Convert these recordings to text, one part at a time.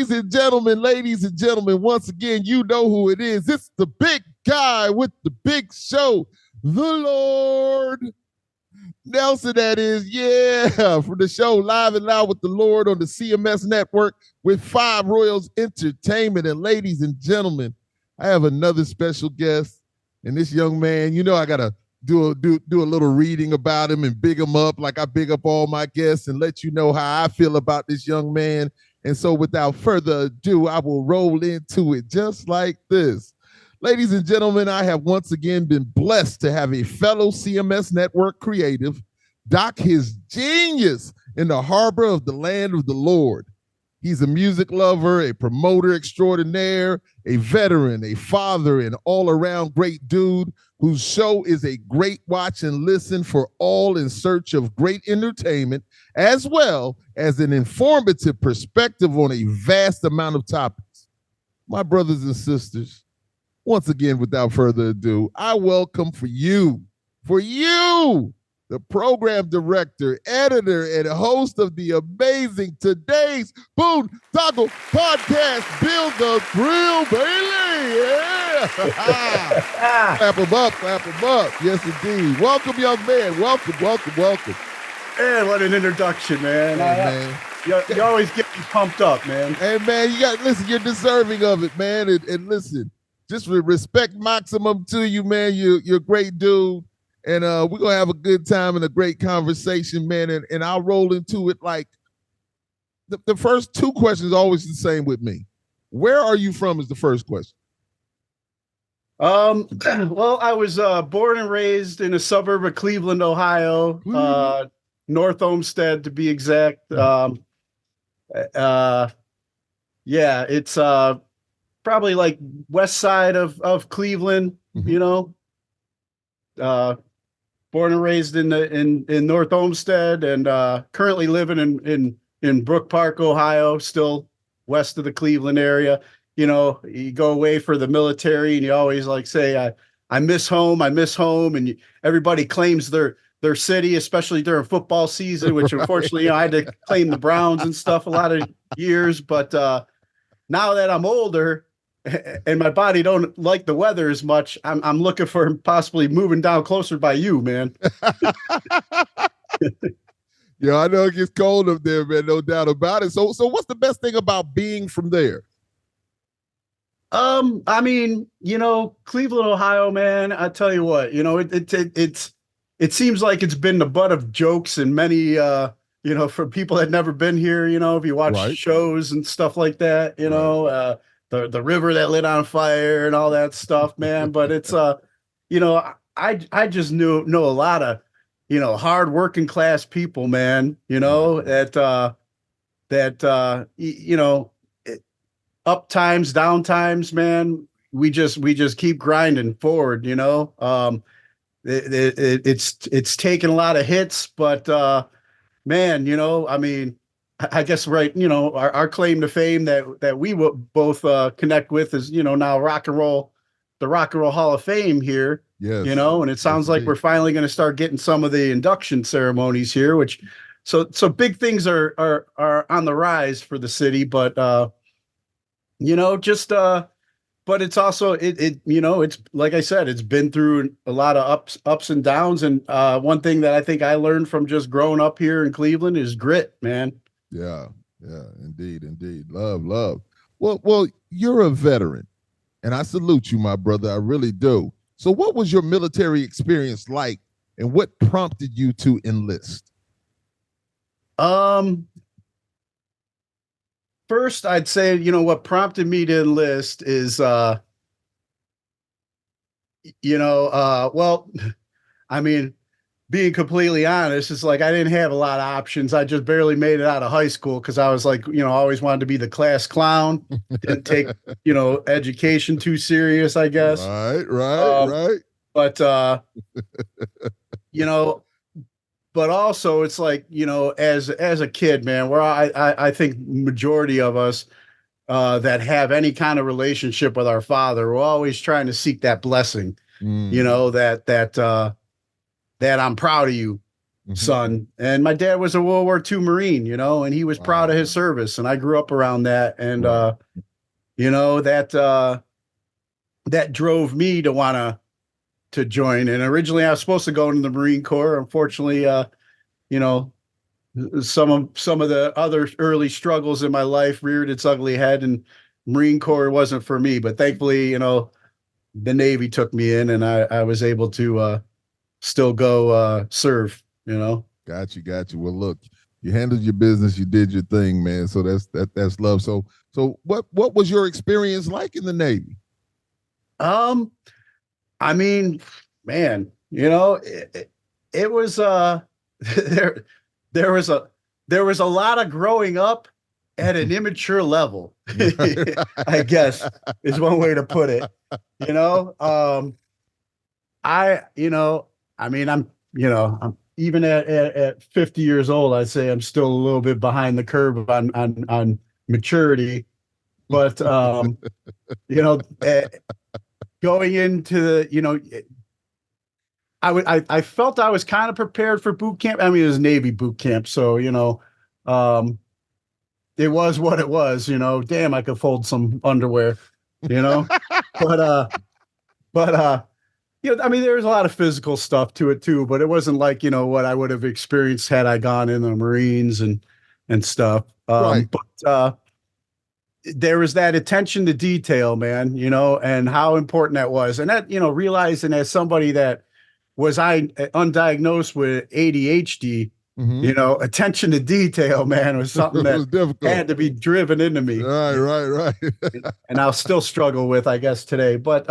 ladies and gentlemen, once again, you know who it is. It's the big guy with the big show, the Lord Nelson, that is, yeah, from the show Live and Loud with the Lord on the CMS network with Five Royals Entertainment. And ladies and gentlemen, I have another special guest. And this young man, you know, I got to do a little reading about him and big him up like I big up all my guests and let you know how I feel about this young man. And so without further ado, I will roll into it just like this. Ladies and gentlemen, I have once again been blessed to have a fellow CMS Network creative dock his genius in the harbor of the land of the Lord. He's a music lover, a promoter extraordinaire, a veteran, a father, and all-around great dude whose show is a great watch and listen for all in search of great entertainment, as well as an informative perspective on a vast amount of topics. My brothers and sisters, once again, without further ado, I welcome for you, the program director, editor, and host of the amazing Today's Boondoggle Podcast, Bill the Thrill Bailey. Yeah. Clap him up, clap him up. Yes, indeed. Welcome, young man. Welcome. Man, what an introduction, man. Hey, man. You always get me pumped up, man. Hey, man, you're deserving of it, man. And listen, just respect maximum to you, man. You're a great dude. And we're going to have a good time and a great conversation, man. And I'll roll into it like the first two questions are always the same with me. Where are you from is the first question. Well, I was born and raised in a suburb of Cleveland, Ohio, North Olmsted to be exact. Yeah, it's probably like west side of Cleveland, you know. Born and raised in North Olmsted, and currently living in Brook Park, Ohio, still west of the Cleveland area. You know, you go away for the military, and you always like say, "I miss home, and everybody claims their city, especially during football season, which unfortunately, you know, I had to claim the Browns and stuff a lot of years. But now that I'm older and my body don't like the weather as much, I'm looking for possibly moving down closer by you, man. Yeah, I know it gets cold up there, man. No doubt about it. So what's the best thing about being from there? I mean, you know, Cleveland, Ohio, man, I tell you what, you know, it seems like it's been the butt of jokes and many, you know, for people that never been here, you know, if you watch shows and stuff like that, you know, the river that lit on fire and all that stuff, man. But it's, you know, I just know a lot of, you know, hard working class people, man, you know, you know, up times, down times, man, we just keep grinding forward, you know. It's taken a lot of hits, but man, you know, I mean, I guess, right, you know, our claim to fame that we will both connect with is, you know, now the Rock and Roll Hall of Fame here. Yes. You know, and it sounds like we're finally going to start getting some of the induction ceremonies here, which so big things are on the rise for the city, but you know, just but it's also it you know, it's like I said, it's been through a lot of ups and downs, and one thing that I think I learned from just growing up here in Cleveland is grit, man. Yeah, indeed. Love. Well, you're a veteran, and I salute you, my brother. I really do. So what was your military experience like, and what prompted you to enlist? First, I'd say, you know, what prompted me to enlist is, you know, well, I mean, being completely honest, it's like I didn't have a lot of options. I just barely made it out of high school because I was like, you know, I always wanted to be the class clown, didn't take, you know, education too serious, I guess. Right. But, you know, but also it's like, you know, as a kid, man, where I think majority of us that have any kind of relationship with our father, we're always trying to seek that blessing, you know, that I'm proud of you, son. And my dad was a World War II Marine, you know, and he was proud of Wow. his service. And I grew up around that. And, Right. you know, that drove me to want to join. And originally I was supposed to go into the Marine Corps. Unfortunately, you know, some of the other early struggles in my life reared its ugly head, and Marine Corps wasn't for me. But thankfully, you know, the Navy took me in, and I was able to still go serve. You know. Got you, got you. Well, look, you handled your business, you did your thing, man. So that's love. So what was your experience like in the Navy? I mean, man, you know, it was there there was a there was a lot of growing up at an immature level, I guess is one way to put it. You know, you know, I mean, I'm even at 50 years old, I'd say I'm still a little bit behind the curve on maturity. But you know, going into the, you know, I felt I was kind of prepared for boot camp. I mean, it was Navy boot camp, so you know, it was what it was. You know, damn, I could fold some underwear, you know, but you know, I mean, there was a lot of physical stuff to it too, but it wasn't like, you know, what I would have experienced had I gone in the Marines and stuff. Right. But there was that attention to detail, man, you know, and how important that was. And that, you know, realizing as somebody that was undiagnosed with ADHD, you know, attention to detail, man, was something It was that difficult. had to be driven into me. Right. And I'll still struggle with, I guess, today. But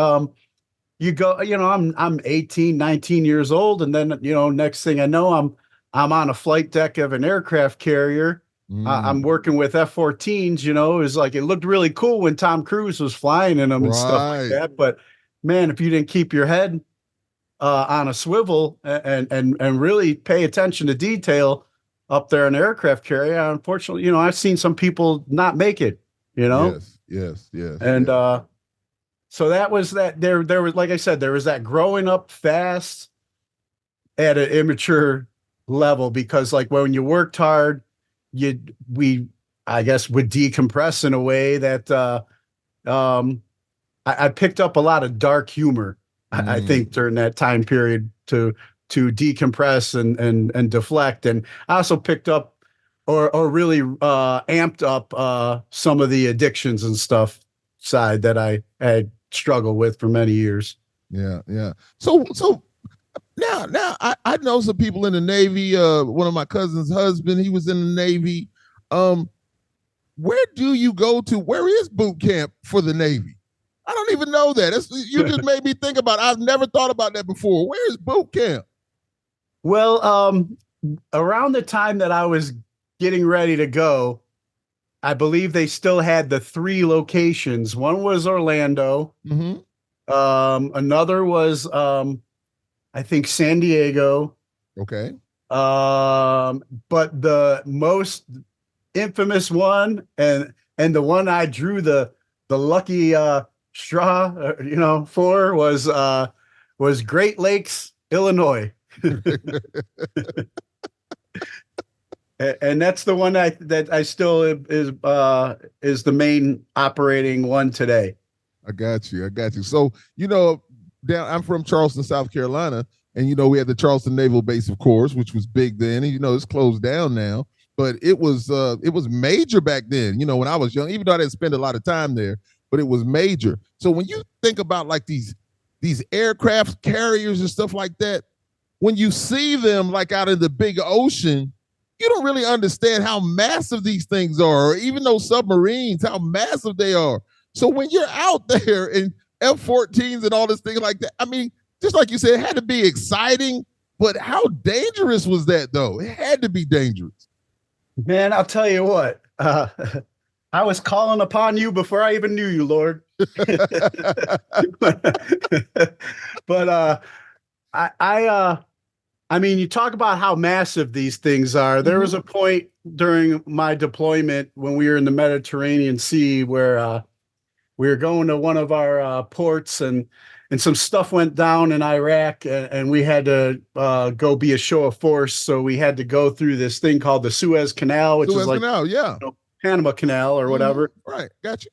you go, you know, I'm 18, 19 years old, and then, you know, next thing I know, I'm on a flight deck of an aircraft carrier. I'm working with F-14s, you know. It was like, it looked really cool when Tom Cruise was flying in them and stuff like that. But man, if you didn't keep your head on a swivel and really pay attention to detail up there in the aircraft carrier, unfortunately, you know, I've seen some people not make it, you know. Yes. And so that was that. There was, like I said, there was that growing up fast at an immature level, because like when you worked hard, I guess would decompress in a way that I picked up a lot of dark humor. I think during that time period to decompress and deflect. And I also picked up or really amped up some of the addictions and stuff side that I had struggled with for many years. Yeah. So now I know some people in the Navy. One of my cousin's husband, he was in the Navy. Where do you go to? Where is boot camp for the Navy? I don't even know that. You just made me think about it. I've never thought about that before. Where is boot camp? Well, around the time that I was getting ready to go, I believe they still had the 3 locations. One was Orlando. Another was, I think, San Diego. Okay. But the most infamous one and the one I drew the lucky straw, you know, for was Great Lakes, Illinois. And that's the one that I still is the main operating one today. I got you. So, you know, I'm from Charleston, South Carolina, and you know, we had the Charleston Naval Base, of course, which was big then. And you know, it's closed down now, but it was major back then. You know, when I was young, even though I didn't spend a lot of time there, but it was major. So when you think about like these aircraft carriers and stuff like that, when you see them like out in the big ocean, you don't really understand how massive these things are, or even those submarines, how massive they are. So when you're out there in F-14s and all this thing like that, I mean, just like you said, it had to be exciting, but how dangerous was that though? It had to be dangerous. Man, I'll tell you what, I was calling upon you before I even knew you, Lord. But I mean, you talk about how massive these things are. There was a point during my deployment when we were in the Mediterranean Sea where we were going to one of our ports, and some stuff went down in Iraq, and we had to go be a show of force. So we had to go through this thing called the Suez Canal, which is like Canal, yeah, Panama Canal or whatever. Right, gotcha.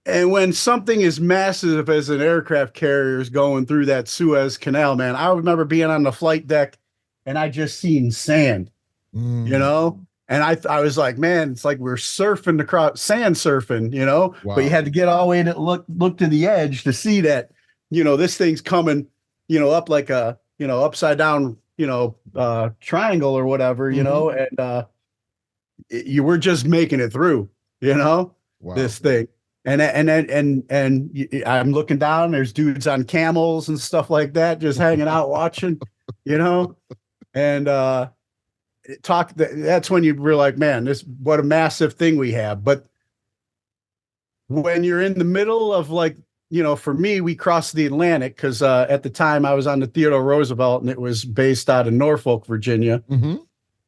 And when something as massive as an aircraft carrier is going through that Suez Canal, man, I remember being on the flight deck and I just seen sand, you know? And I was like, man, it's like we're surfing across sand surfing, you know, but you had to get all the way to look to the edge to see that, you know, this thing's coming, you know, up like a, you know, upside down, you know, triangle or whatever, you know, and you were just making it through, you know, this thing. And I'm looking down, there's dudes on camels and stuff like that, just hanging out watching, you know, and that's when you were like, man, what a massive thing we have. But when you're in the middle of, like, you know, for me, we crossed the Atlantic because at the time I was on the Theodore Roosevelt and it was based out of Norfolk, Virginia.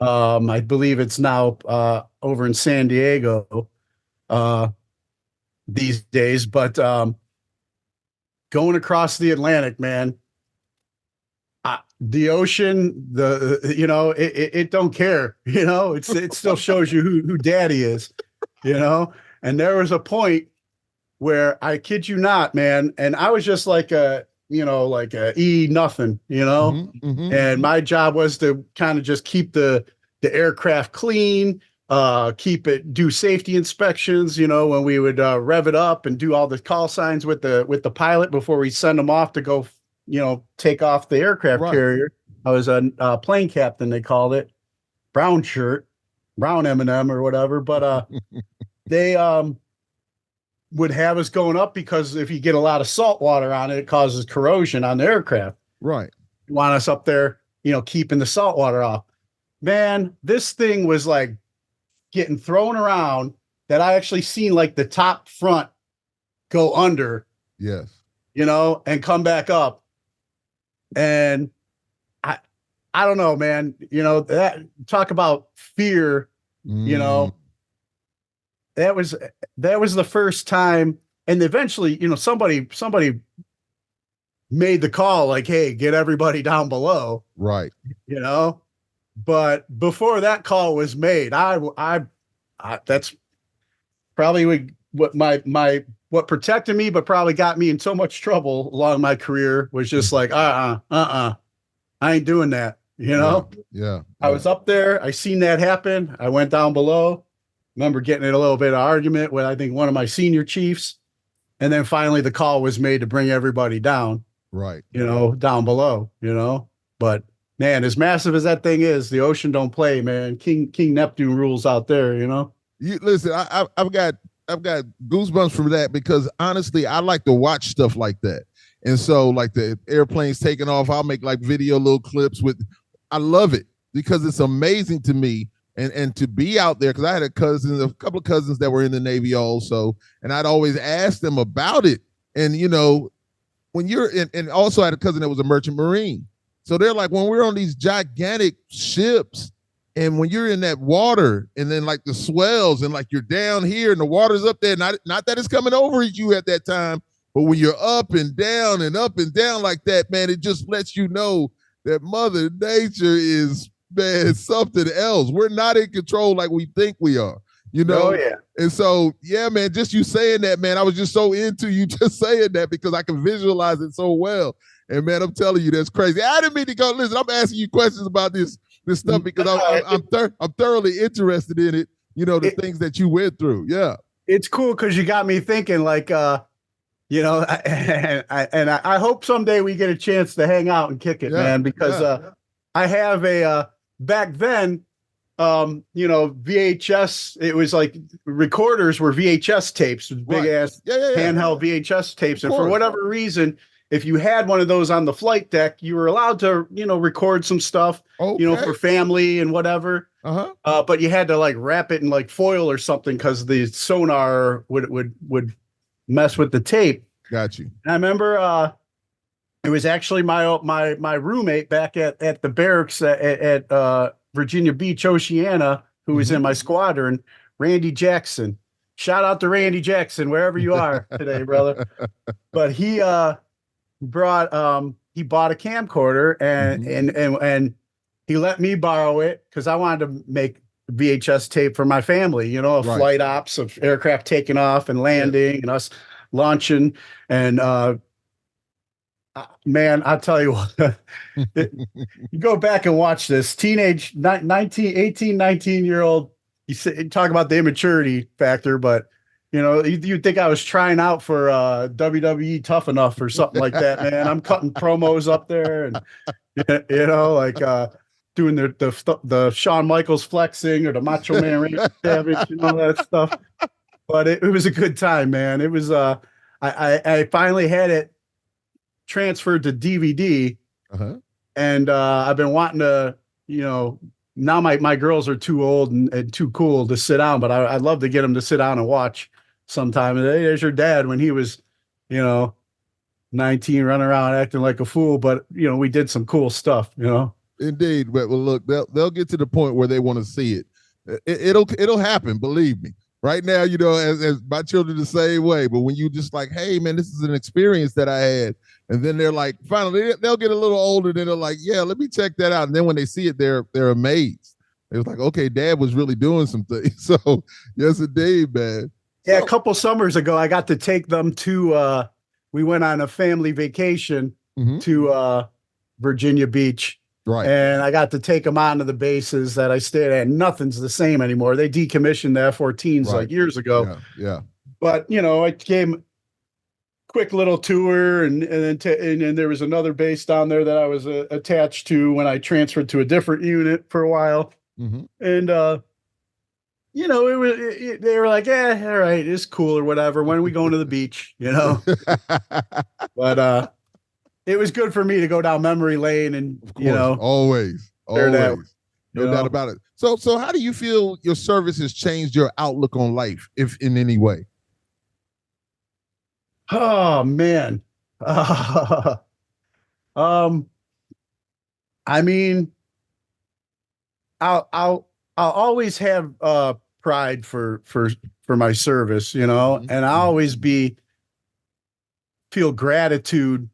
I believe it's now over in San Diego these days, but going across the Atlantic, man, the ocean, you know, it don't care, you know, it still shows you who daddy is, you know. And there was a point where, I kid you not, man, and I was just like a E nothing, you know, and my job was to kind of just keep the aircraft clean, do safety inspections, you know, when we would rev it up and do all the call signs with the pilot before we send them off to go, you know, take off the aircraft carrier. I was a plane captain, they called it, brown shirt, brown M&M or whatever. But they would have us going up because if you get a lot of salt water on it, it causes corrosion on the aircraft. Right. You want us up there, you know, keeping the salt water off. Man, this thing was like getting thrown around that I actually seen like the top front go under. Yes. You know, and come back up. And I don't know, man, you know, that talk about fear, you know, that was the first time. And eventually, you know, somebody made the call like, hey, get everybody down below. Right. You know, but before that call was made, I that's probably what protected me, but probably got me in so much trouble along my career was just like, I ain't doing that. You know? Yeah. I was up there. I seen that happen. I went down below. Remember getting in a little bit of argument with, I think, one of my senior chiefs. And then finally the call was made to bring everybody down. Right. You know, down below, you know, but man, as massive as that thing is, the ocean don't play, man. King Neptune rules out there, you know? Listen, I've got goosebumps from that because honestly, I like to watch stuff like that. And so like the airplanes taking off, I'll make like video little clips I love it because it's amazing to me. And to be out there, because I had a couple of cousins that were in the Navy also, and I'd always ask them about it. And, you know, when you're in, and also I had a cousin that was a merchant marine. So they're like, when we're on these gigantic ships and when you're in that water and then like the swells and like you're down here and the water's up there, not that it's coming over at you at that time, but when you're up and down like that, man, it just lets you know that Mother Nature is, man, something else. We're not in control like we think we are, you know? Oh, yeah. And so, yeah, man, just you saying that, man, I was just so into you just saying that because I can visualize it so well. And man, I'm telling you, that's crazy. I didn't mean to go. Listen, I'm asking you questions about this stuff because I'm thoroughly interested in it. You know, the things that you went through. Yeah, it's cool because you got me thinking. Like, you know, I hope someday we get a chance to hang out and kick it, man. Because I have back then, you know, VHS. It was like recorders were VHS tapes, big ass handheld VHS tapes, and for whatever reason, if you had one of those on the flight deck, you were allowed to, you know, record some stuff, you know, for family and whatever. But you had to like wrap it in like foil or something because the sonar would mess with the tape. Got you. And I remember it was actually my roommate back at the barracks at Virginia Beach, Oceana, who was in my squadron, Randy Jackson. shout out to Randy Jackson, wherever you are today, brother. But he he bought a camcorder and he let me borrow it because I wanted to make VHS tape for my family, flight ops of aircraft taking off and landing and us launching. And man, I'll tell you what, you go back and watch this teenage 19-year-old, you talk about the immaturity factor, but you'd think I was trying out for WWE Tough Enough or something like that, man. I'm cutting promos up there and, doing the Shawn Michaels flexing or the Macho Man Randy Savage and all that stuff. But it was a good time, man. It was, I finally had it transferred to DVD and I've been wanting to, now my girls are too old and too cool to sit down, but I'd love to get them to sit down and watch sometime. And there's your dad when he was, 19, running around acting like a fool. But, we did some cool stuff, Indeed. But well, look, they'll get to the point where they want to see it. It'll happen. Believe me. Right now, as my children the same way. But when you just like, hey, man, this is an experience that I had. And then they're like, finally, they'll get a little older. Then they're like, yeah, let me check that out. And then when they see it, they're amazed. It was like, okay, Dad was really doing some things. So, yes, indeed, man. Yeah, a couple summers ago, I got to take them to, we went on a family vacation to Virginia Beach. Right. And I got to take them onto the bases that I stayed at. Nothing's the same anymore. They decommissioned the F-14s like years ago. Yeah. But, I came quick little tour and then there was another base down there that I was attached to when I transferred to a different unit for a while. And, they were like, yeah, all right, it's cool or whatever. When are we going to the beach? But it was good for me to go down memory lane and, of course, always, no doubt about it. So how do you feel your service has changed your outlook on life, if in any way? Oh man. I mean, I'll always have pride for my service, and I'll always feel gratitude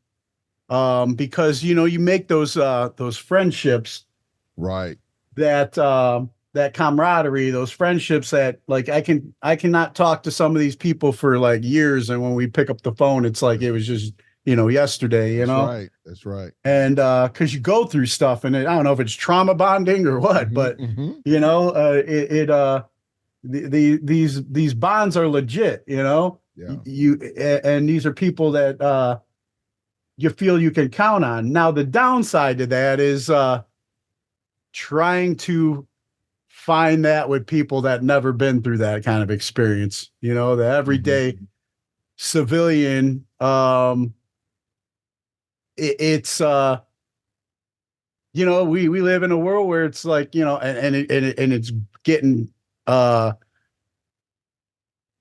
because you make those friendships, right? That camaraderie, those friendships that like I cannot talk to some of these people for like years, and when we pick up the phone, it's like it was just yesterday. That's right. And because you go through stuff, and I don't know if it's trauma bonding or what, but these bonds are legit. And these are people that you feel you can count on. Now the downside to that is trying to find that with people that never been through that kind of experience, the everyday civilian. It's we live in a world where it's like, and it's getting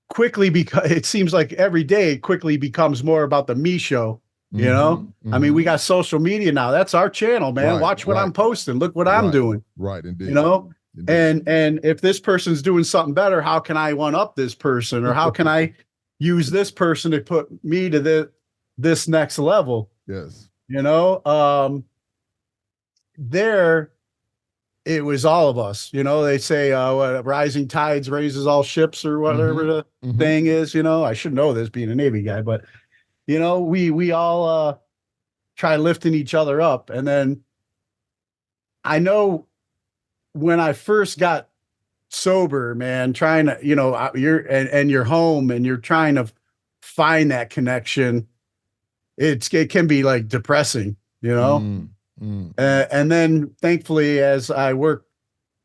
quickly, because it seems like every day it quickly becomes more about the me show. I mean, we got social media now. That's our channel, man. Right, watch what I'm posting. Look what I'm doing. Right. Indeed. And if this person's doing something better, how can I one up this person, or how can I use this person to put me to this next level? Yes. There it was all of us, they say, rising tides raises all ships, or whatever the thing is, I should know this being a Navy guy, but we all try lifting each other up. And then I know when I first got sober, man, trying to, you're home and you're trying to find that connection. It can be like depressing, and then thankfully, as I work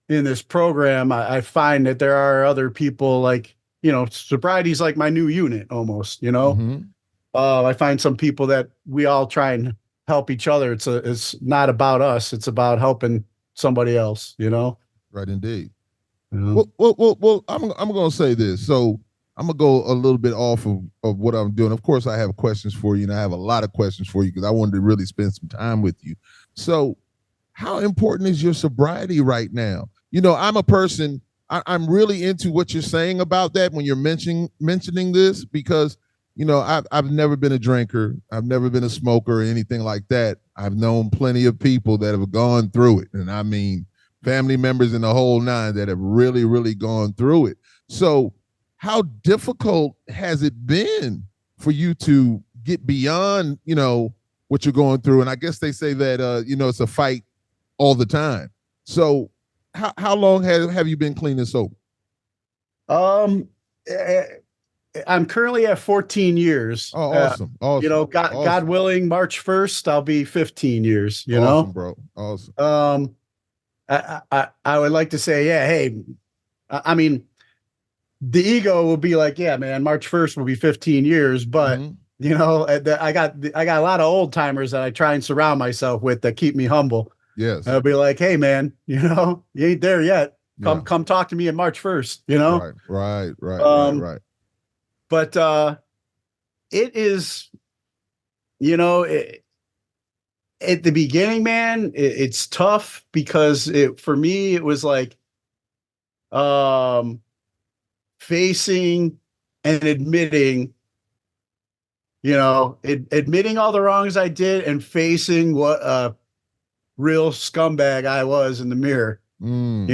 in this program, I find that there are other people like, sobriety's like my new unit almost, I find some people that we all try and help each other. It's not about us. It's about helping somebody else, Right. Indeed. Well, I'm going to say this. So I'm going to go a little bit off of what I'm doing. Of course, I have questions for you, and I have a lot of questions for you because I wanted to really spend some time with you. So how important is your sobriety right now? I'm a person, I'm really into what you're saying about that when you're mentioning this, because I've never been a drinker, I've never been a smoker or anything like that. I've known plenty of people that have gone through it, and I mean family members in the whole nine that have really, really gone through it. So, how difficult has it been for you to get beyond, what you're going through? And I guess they say that it's a fight all the time. So, how long have you been clean and sober? Eh, I'm currently at 14 years. Oh, awesome. Awesome. God, awesome. God willing, March 1st, I'll be 15 years, awesome, bro. Awesome. I would like to say, yeah, hey, I mean, the ego will be like, yeah, man, March 1st will be 15 years, but I got a lot of old timers that I try and surround myself with that keep me humble. Yes. I'll be like, hey, man, you ain't there yet. Come talk to me on March 1st, Right. But it is, at the beginning, man, it's tough because for me, it was like facing and admitting, admitting all the wrongs I did and facing what a real scumbag I was in the mirror, and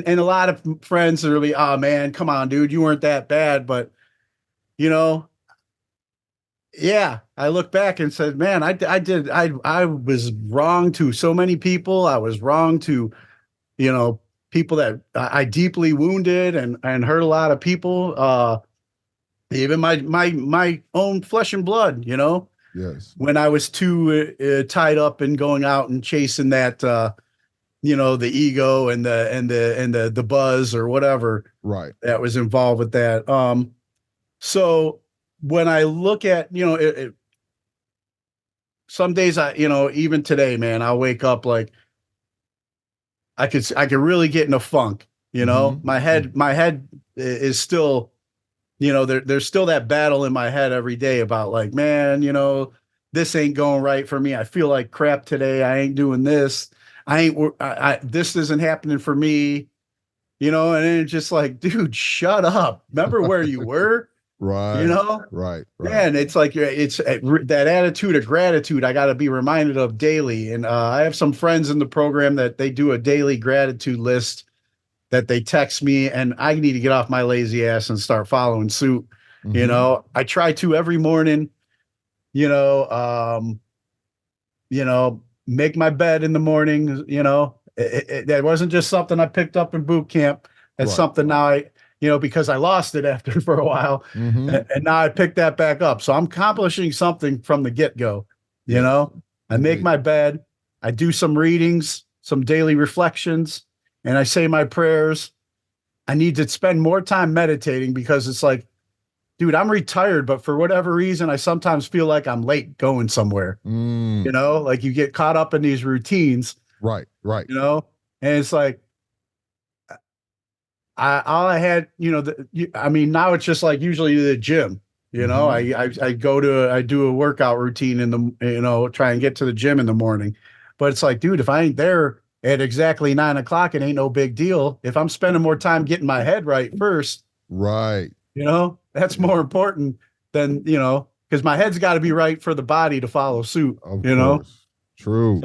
a lot of friends are really, oh man, come on, dude, you weren't that bad. But, yeah, I look back and said, man, I was wrong to so many people. I was wrong to, people that I deeply wounded and hurt a lot of people. Even my own flesh and blood, Yes. When I was too tied up in going out and chasing that, the ego and the buzz or whatever, right, that was involved with that. So when I look at, some days even today, man, I'll wake up like I could really get in a funk, my head is still, there's still that battle in my head every day about like, man, this ain't going right for me. I feel like crap today. I ain't doing this. This isn't happening for me, and then it's just like, dude, shut up. Remember where you were? Right. Right. Man, it's like, it's that attitude of gratitude I got to be reminded of daily. And I have some friends in the program that they do a daily gratitude list that they text me, and I need to get off my lazy ass and start following suit. I try to every morning, make my bed in the morning. That wasn't just something I picked up in boot camp. That's something now because I lost it after for a while, and now I picked that back up. So I'm accomplishing something from the get-go. I make my bed, I do some readings, some daily reflections, and I say my prayers. I need to spend more time meditating because it's like, dude, I'm retired, but for whatever reason, I sometimes feel like I'm late going somewhere. Like you get caught up in these routines. Right. And it's like, all I had, now it's just like usually the gym, I do a workout routine in the, try and get to the gym in the morning, but it's like, dude, if I ain't there at exactly 9 o'clock, it ain't no big deal. If I'm spending more time getting my head right first, right, that's more important than, because my head's got to be right for the body to follow suit, of course. True.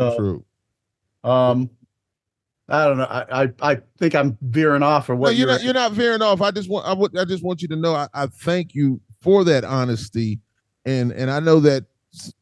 I don't know. I think I'm veering off, or what? No, you're not veering off. I just want you to know I thank you for that honesty, and I know that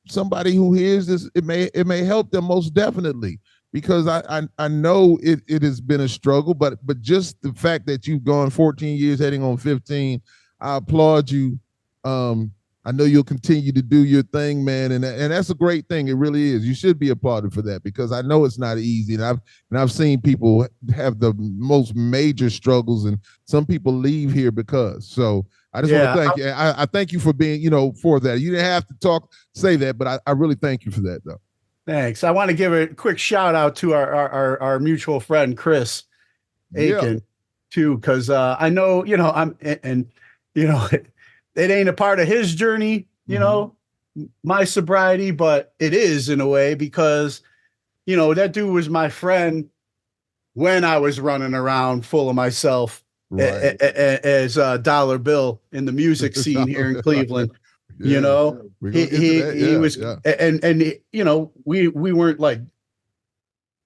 somebody who hears this, it may help them most definitely, because I know it has been a struggle, but just the fact that you've gone 14 years heading on 15, I applaud you. I know you'll continue to do your thing, man, and that's a great thing. It really is. You should be applauded for that, because I know it's not easy, and I've seen people have the most major struggles, and some people leave here because. So I just want to thank you. I thank you for being, for that. You didn't have to say that, but I really thank you for that, though. Thanks. I want to give a quick shout out to our mutual friend Chris Aiken too, because I know it ain't a part of his journey, my sobriety, but it is in a way, because, that dude was my friend, when I was running around full of myself Right. as Dollar Bill in the music scene here in Cleveland. Yeah. You know, We're gonna get to that. he Yeah, was, yeah. and you know, we weren't like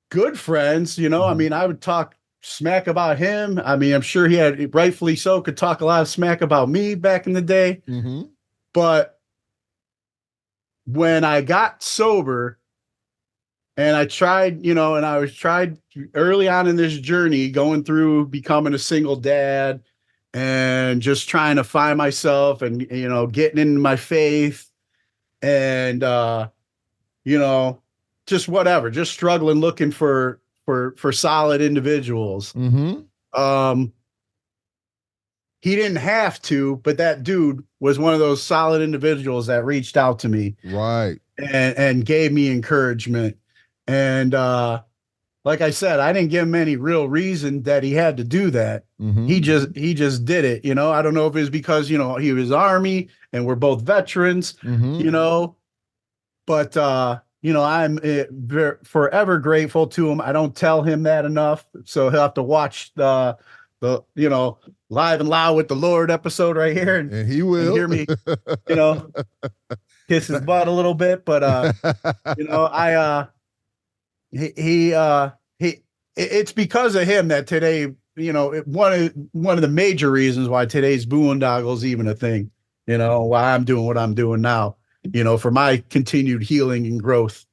good friends. You know, I Mhm. mean, I would talk smack about him. I mean, I'm sure he had, rightfully so, could talk a lot of smack about me back in the day. Mm-hmm. But when I got sober and I tried, you know, and I was tried early on in this journey going through becoming a single dad and just trying to find myself and, you know, getting into my faith and, you know, just whatever, just struggling, looking for solid individuals. Mm-hmm. Um, he didn't have to, but that dude was one of those solid individuals that reached out to me Right. and gave me encouragement. And like I said, I didn't give him any real reason that he had to do that. Mm-hmm. He just did it. You know, I don't know if it was because, you know, he was Army and we're both veterans, Mm-hmm. you know, but you know, I'm forever grateful to him. I don't tell him that enough, so he'll have to watch the you know, Live and Loud with the Lord episode right here And he and will hear me, you know, kiss his butt a little bit. But you know, it's because of him that today, you know, one of the major reasons why today's boondoggle is even a thing, you know, why I'm doing what I'm doing now, you know, for my continued healing and growth,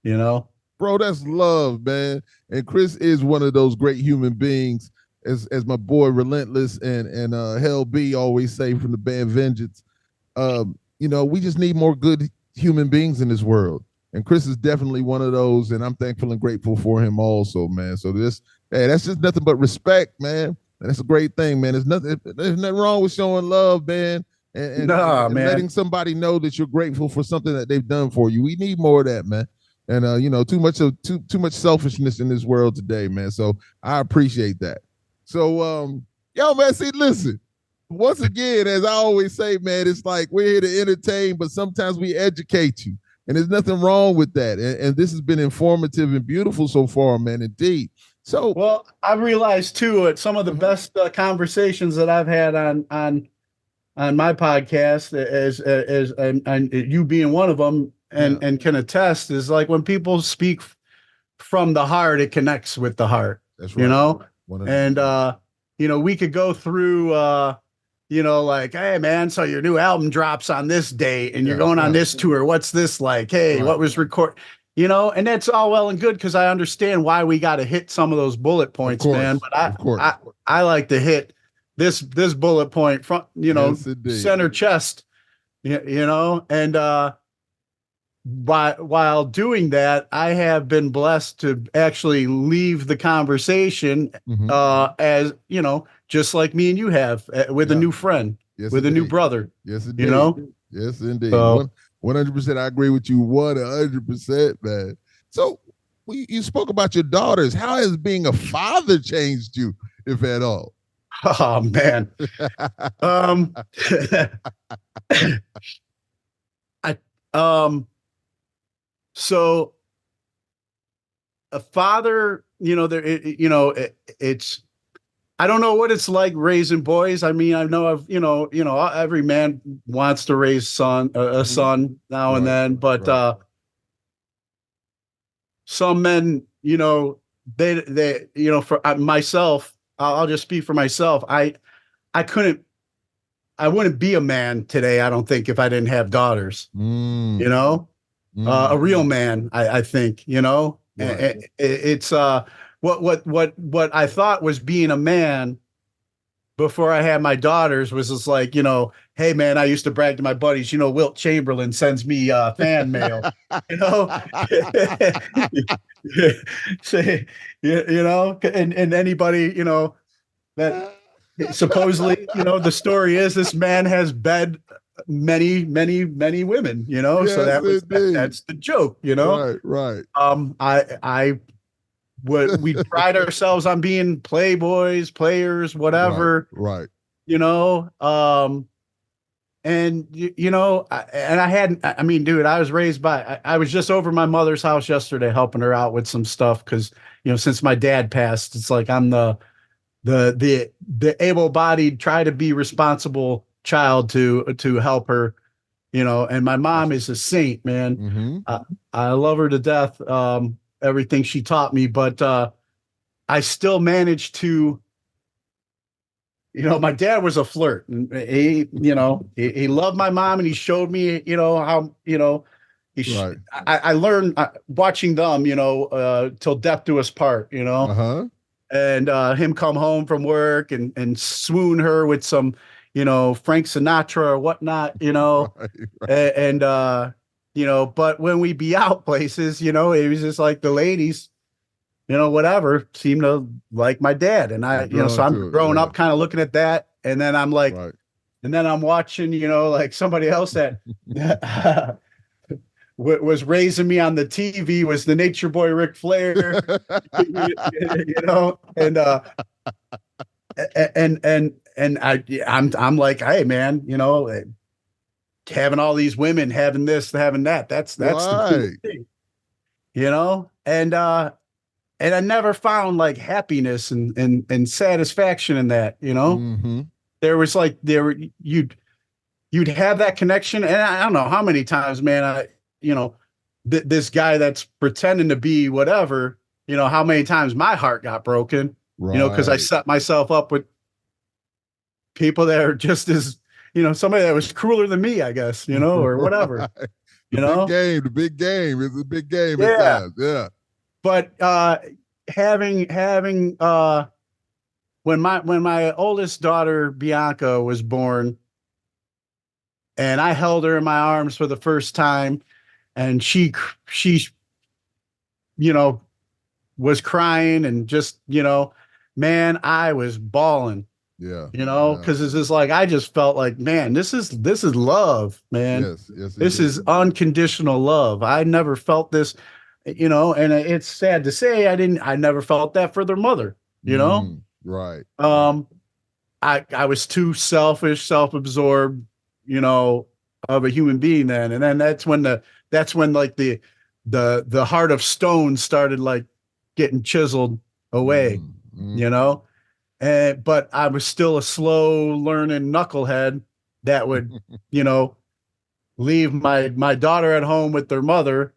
you know. Bro, that's love, man. And Chris is one of those great human beings, as my boy Relentless and Hell B always say from the band Vengeance. You know, we just need more good human beings in this world. And Chris is definitely one of those, and I'm thankful and grateful for him also, man. So hey, that's just nothing but respect, man. And that's a great thing, man. There's nothing wrong with showing love, man, and Man. letting somebody know that you're grateful for something that they've done for you. We need more of that, man. And you know, too much selfishness in this world today, man. So I appreciate that. So yo, man, see, listen. Once again, as I always say, man, it's like we're here to entertain, but sometimes we educate you. And there's nothing wrong with that. And this has been informative and beautiful so far, man, indeed. So, well, I realized too at some of the best conversations that I've had on my podcast, as and you being one of them, and can attest, is like when people speak from the heart, it connects with the heart. That's right. You know, 100%. and you know, we could go through you know, like, hey man, so your new album drops on this date and you're going on this tour. What's this like? Hey, what was record? You know, and that's all well and good because I understand why we got to hit some of those bullet points, man. But I like to hit this bullet point front, you know, center chest, you know, and while doing that, I have been blessed to actually leave the conversation as, you know, just like me and you have with a new friend, with a new brother. Yes, indeed. You know? Yes, indeed. So, 100%. I agree with you 100%, man. So you spoke about your daughters. How has being a father changed you, if at all? Oh man. So a father, you know, it's, I don't know what it's like raising boys. I mean, I know every man wants to raise a son now and then, but some men, you know, they, you know, for myself, I'll just speak for myself. I wouldn't be a man today. I don't think if I didn't have daughters, you know, a real man, I think, you know, it's, what I thought was being a man before I had my daughters was just like, you know, hey man, I used to brag to my buddies, you know, Wilt Chamberlain sends me fan mail, you know, say, you know, and anybody, you know, that supposedly, you know, the story is this man has bed many women, you know, so that's the joke, you know. Right. We pride ourselves on being playboys, players, whatever, right. You know. And and I hadn't. I mean, dude, I was raised by. I was just over my mother's house yesterday, helping her out with some stuff because since my dad passed, it's like I'm the able-bodied, try to be responsible child to help her. And my mom is a saint, man. Mm-hmm. I love her to death. Everything she taught me, but I still managed to. My dad was a flirt, and he loved my mom, and he showed me, how, Right. I learned watching them, till death do us part, Uh-huh. and him come home from work and swoon her with some, Frank Sinatra or whatnot, Right, right. but when we be out places, it was just like the ladies, whatever, seem to like my dad. And I, You're drawn so I'm to it. growing Yeah. up kind of looking at that. And then I'm like, Right. and then I'm watching, like somebody else that was raising me on the TV was the Nature Boy Ric Flair, and I'm like, hey man, having all these women, having this, having that, that's the cool Right. thing, and I never found like happiness and satisfaction in that, Mm-hmm. there was like you'd have that connection. And I don't know how many times, man, this guy that's pretending to be whatever, how many times my heart got broken, because I Right. set myself up with people that are just as, somebody that was crueler than me, I guess, or whatever, Right. The big game is a big game at Yeah. times. Yeah. But having when my oldest daughter Bianca was born, and I held her in my arms for the first time, and she was crying, and just man, I was bawling, Yeah. because it's just like I just felt like, man, this is love, man. Yes. Yes. This is unconditional love. I never felt this, and it's sad to say I never felt that for their mother, Right. I was too selfish, self-absorbed, of a human being then. And then that's when like the heart of stone started like getting chiseled away, Mm-hmm. and but I was still a slow learning knucklehead that would, leave my daughter at home with their mother,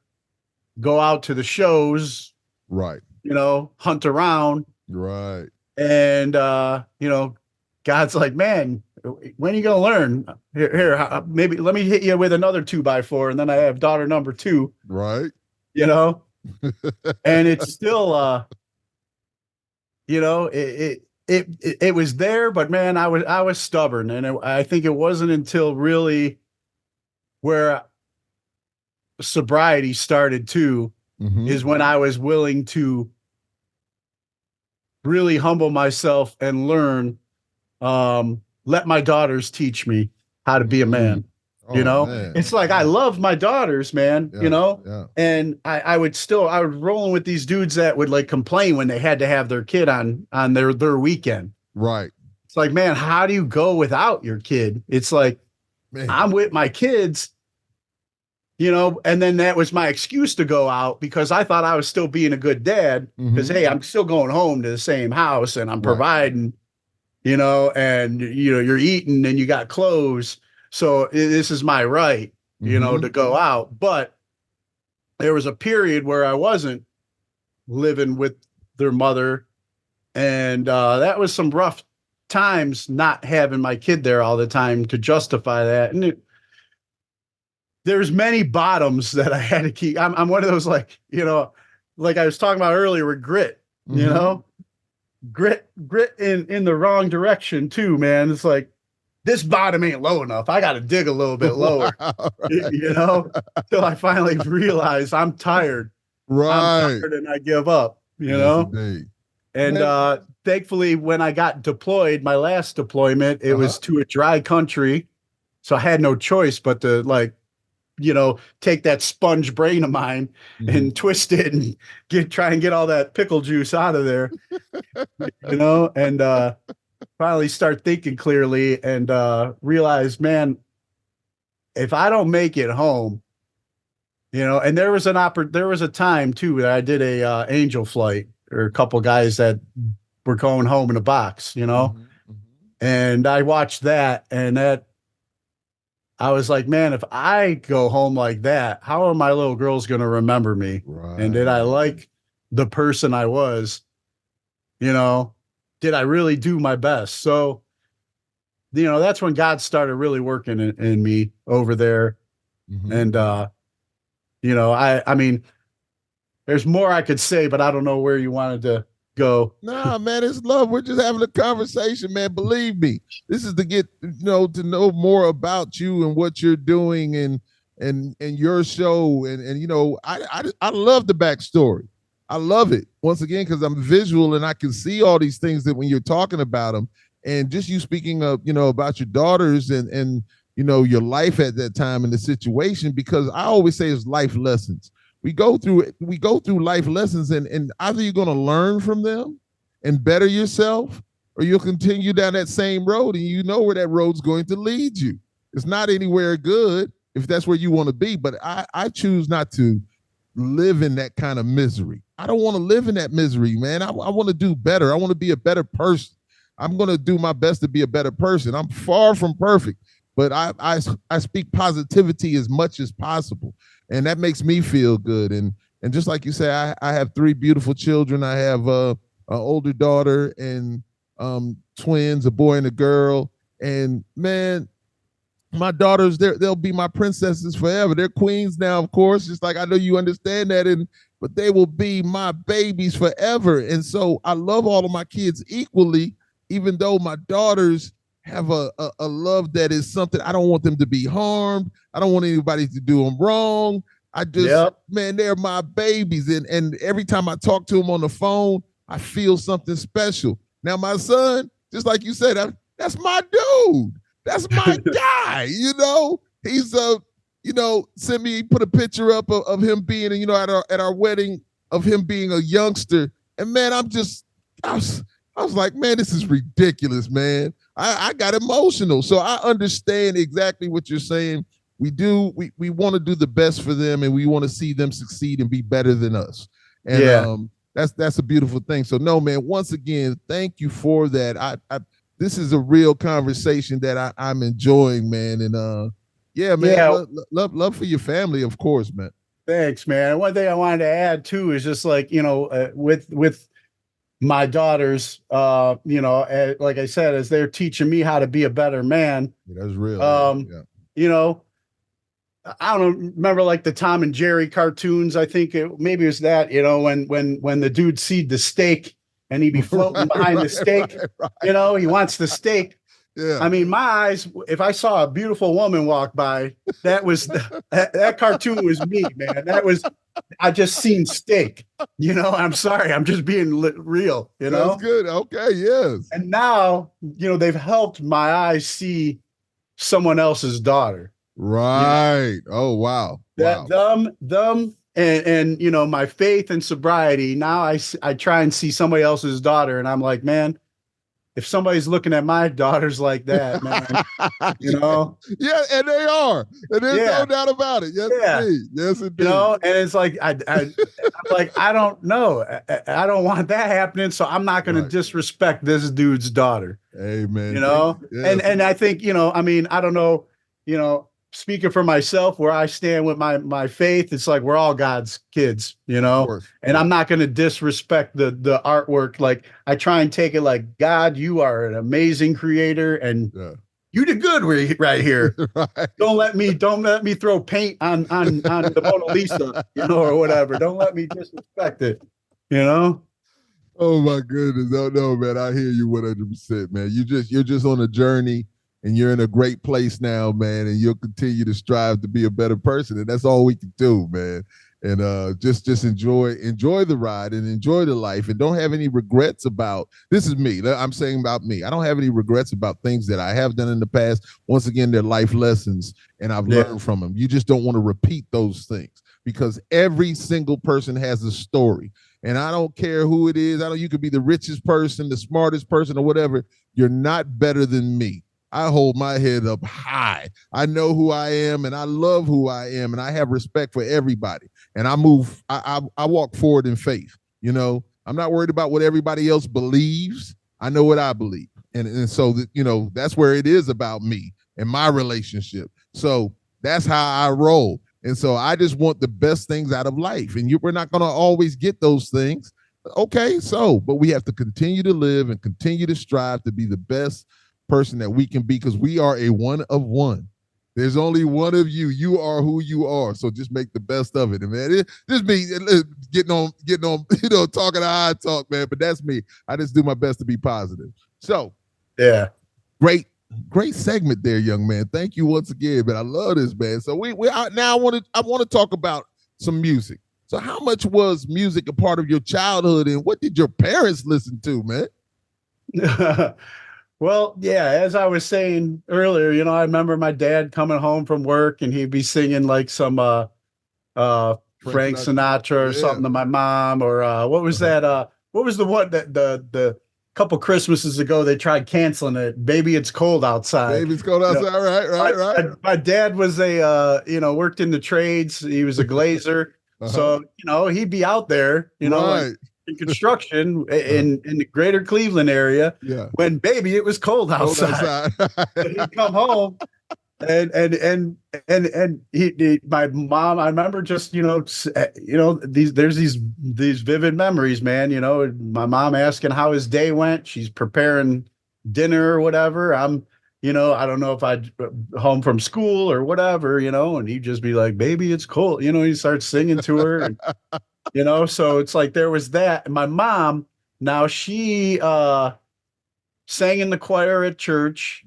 go out to the shows, Right. hunt around. Right. And God's like, man, when are you gonna learn? Here, maybe let me hit you with another 2x4, and then I have daughter number 2. Right. And it's still, it was there, but man, I was stubborn, and I think it wasn't until really where sobriety started too, Mm-hmm. is when I was willing to really humble myself and learn, let my daughters teach me how to be a man. Oh, man. It's like I love my daughters, man, Yeah. and I was rolling with these dudes that would like complain when they had to have their kid on their weekend. Right. It's like, man, how do you go without your kid? It's like, Man. I'm with my kids, and then that was my excuse to go out, because I thought I was still being a good dad, because hey, I'm still going home to the same house, and I'm providing, and you're eating and you got clothes, so this is my right, to go out. But there was a period where I wasn't living with their mother, and that was some rough times, not having my kid there all the time to justify that. And there's many bottoms that I had to keep. I'm one of those, like, like I was talking about earlier with grit, grit in the wrong direction too, man. It's like, this bottom ain't low enough. I got to dig a little bit lower, right. Till I finally realize I'm tired. Right. I'm tired, and I give up, Yes, indeed. And thankfully, when I got deployed, my last deployment, it was to a dry country. So I had no choice but to, like, take that sponge brain of mine and twist it and try and get all that pickle juice out of there, and finally start thinking clearly, and realize, man, if I don't make it home, and there was there was a time too that I did a angel flight, or a couple guys that were going home in a box, and I watched that, and I was like, man, if I go home like that, how are my little girls going to remember me? Right. And did I like the person I was? Did I really do my best? So, that's when God started really working in me over there. And, I mean, there's more I could say, but I don't know where you wanted to go. Nah, man, it's love. We're just having a conversation, man. Believe me, this is to get to know more about you and what you're doing and your show and I love the backstory. I love it once again because I'm visual and I can see all these things that when you're talking about them, and just you speaking of about your daughters and your life at that time and the situation, because I always say it's life lessons. We go through life lessons, and either you're going to learn from them and better yourself, or you'll continue down that same road, and you know where that road's going to lead you. It's not anywhere good if that's where you want to be, but I choose not to live in that kind of misery. I don't want to live in that misery, man. I want to do better. I want to be a better person. I'm going to do my best to be a better person. I'm far from perfect, but I speak positivity as much as possible. And that makes me feel good. And just like you say, I have 3 beautiful children. I have an older daughter and twins, a boy and a girl. And man, my daughters, they'll be my princesses forever. They're queens now, of course, just like I know you understand that. But they will be my babies forever. And so I love all of my kids equally, even though my daughters have a love that is something. I don't want them to be harmed. I don't want anybody to do them wrong. I just, man, they're my babies. And every time I talk to them on the phone, I feel something special. Now, my son, just like you said, that's my dude. That's my guy. He's sent me, put a picture up of him being, at our wedding, of him being a youngster. And man, I was like, man, this is ridiculous, man. I got emotional. So I understand exactly what you're saying. We want to do the best for them, and we want to see them succeed and be better than us. And that's a beautiful thing. So no, man, once again, thank you for that. This is a real conversation that I'm enjoying, man. And yeah, man, love for your family, of course, man. Thanks, man. One thing I wanted to add too is just like, with my daughters, like I said, as they're teaching me how to be a better man. Yeah, that's real. I don't remember like the Tom and Jerry cartoons. I think maybe it was that, when the dude seed the steak and he'd be floating behind the steak, right. He wants the steak. Yeah. I mean, my eyes, if I saw a beautiful woman walk by, that cartoon was me, man. I just seen steak, I'm sorry. I'm just being real, That's good. Okay. Yes. And now, they've helped my eyes see someone else's daughter. Right. Oh, wow. Them and my faith and sobriety. Now I try and see somebody else's daughter, and I'm like, man, if somebody's looking at my daughters like that, man, Yeah, and they are. And there's no doubt about it. Yes, indeed. Yes, indeed. And it's like, I'm like, I don't know. I don't want that happening. So I'm not going to disrespect this dude's daughter. Amen. Yes. And I think, I mean, I don't know, speaking for myself, where I stand with my faith, it's like we're all God's kids, and I'm not going to disrespect the artwork. Like I try and take it like, God, you are an amazing creator, and you did good right here. Right. Don't let me throw paint on the Mona Lisa, or whatever. Don't let me disrespect it, Oh my goodness. No, man. I hear you 100%, man. You're just on a journey. And you're in a great place now, man, and you'll continue to strive to be a better person. And that's all we can do, man. And just enjoy the ride and enjoy the life, and don't have any regrets about, this is me. I'm saying about me. I don't have any regrets about things that I have done in the past. Once again, they're life lessons, and I've learned from them. You just don't want to repeat those things, because every single person has a story. And I don't care who it is. You could be the richest person, the smartest person, or whatever. You're not better than me. I hold my head up high. I know who I am and I love who I am and I have respect for everybody. And I walk forward in faith. You know, I'm not worried about what everybody else believes. I know what I believe. And so that, you know, that's where it is about me and my relationship. So that's how I roll. And so I just want the best things out of life. And we're not going to always get those things. Okay, so, but we have to continue to live and continue to strive to be the best person that we can be because we are a one of one. There's only one of you. You are who you are. So just make the best of it. And man, this me getting on, you know, talking high talk, man. But that's me. I just do my best to be positive. So, yeah, great segment there, young man. Thank you once again, man. I love this, man. So now I want to talk about some music. So how much was music a part of your childhood and what did your parents listen to, man? Well, yeah, as I was saying earlier, you know, I remember my dad coming home from work and he'd be singing like some Frank Sinatra or something to my mom, or what was that? What was the one that the couple Christmases ago they tried canceling it? Baby, it's cold outside. Baby, it's cold outside. You know, right. My dad was you know, worked in the trades. He was a glazer. So, you know, he'd be out there, you know, like in construction in the greater Cleveland area. Yeah. When baby, it was cold outside. He'd come home and my mom, I remember just, you know, there's these vivid memories, man. You know, my mom asking how his day went. She's preparing dinner or whatever. I'm, you know, I don't know if I'd home from school or whatever, you know, and he'd just be like, baby, it's cold. You know, he starts singing to her, and, you know, so it's like there was that. And my mom, now she sang in the choir at church,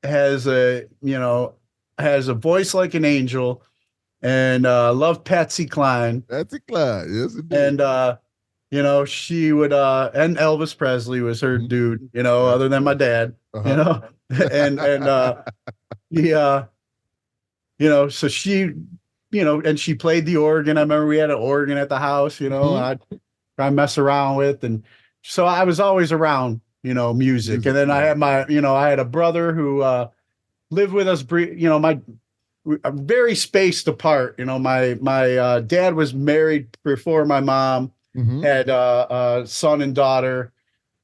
has a voice like an angel, and loved Patsy Cline. Patsy Cline, yes, indeed. And, you know, she would, and Elvis Presley was her dude, you know, other than my dad, you know, and you know, so she, you know, and she played the organ. I remember we had an organ at the house, you know, I mess around with. And so I was always around, you know, music. And then I had I had a brother who lived with us, you know, very spaced apart. You know, my dad was married before my mom. Had a son and daughter.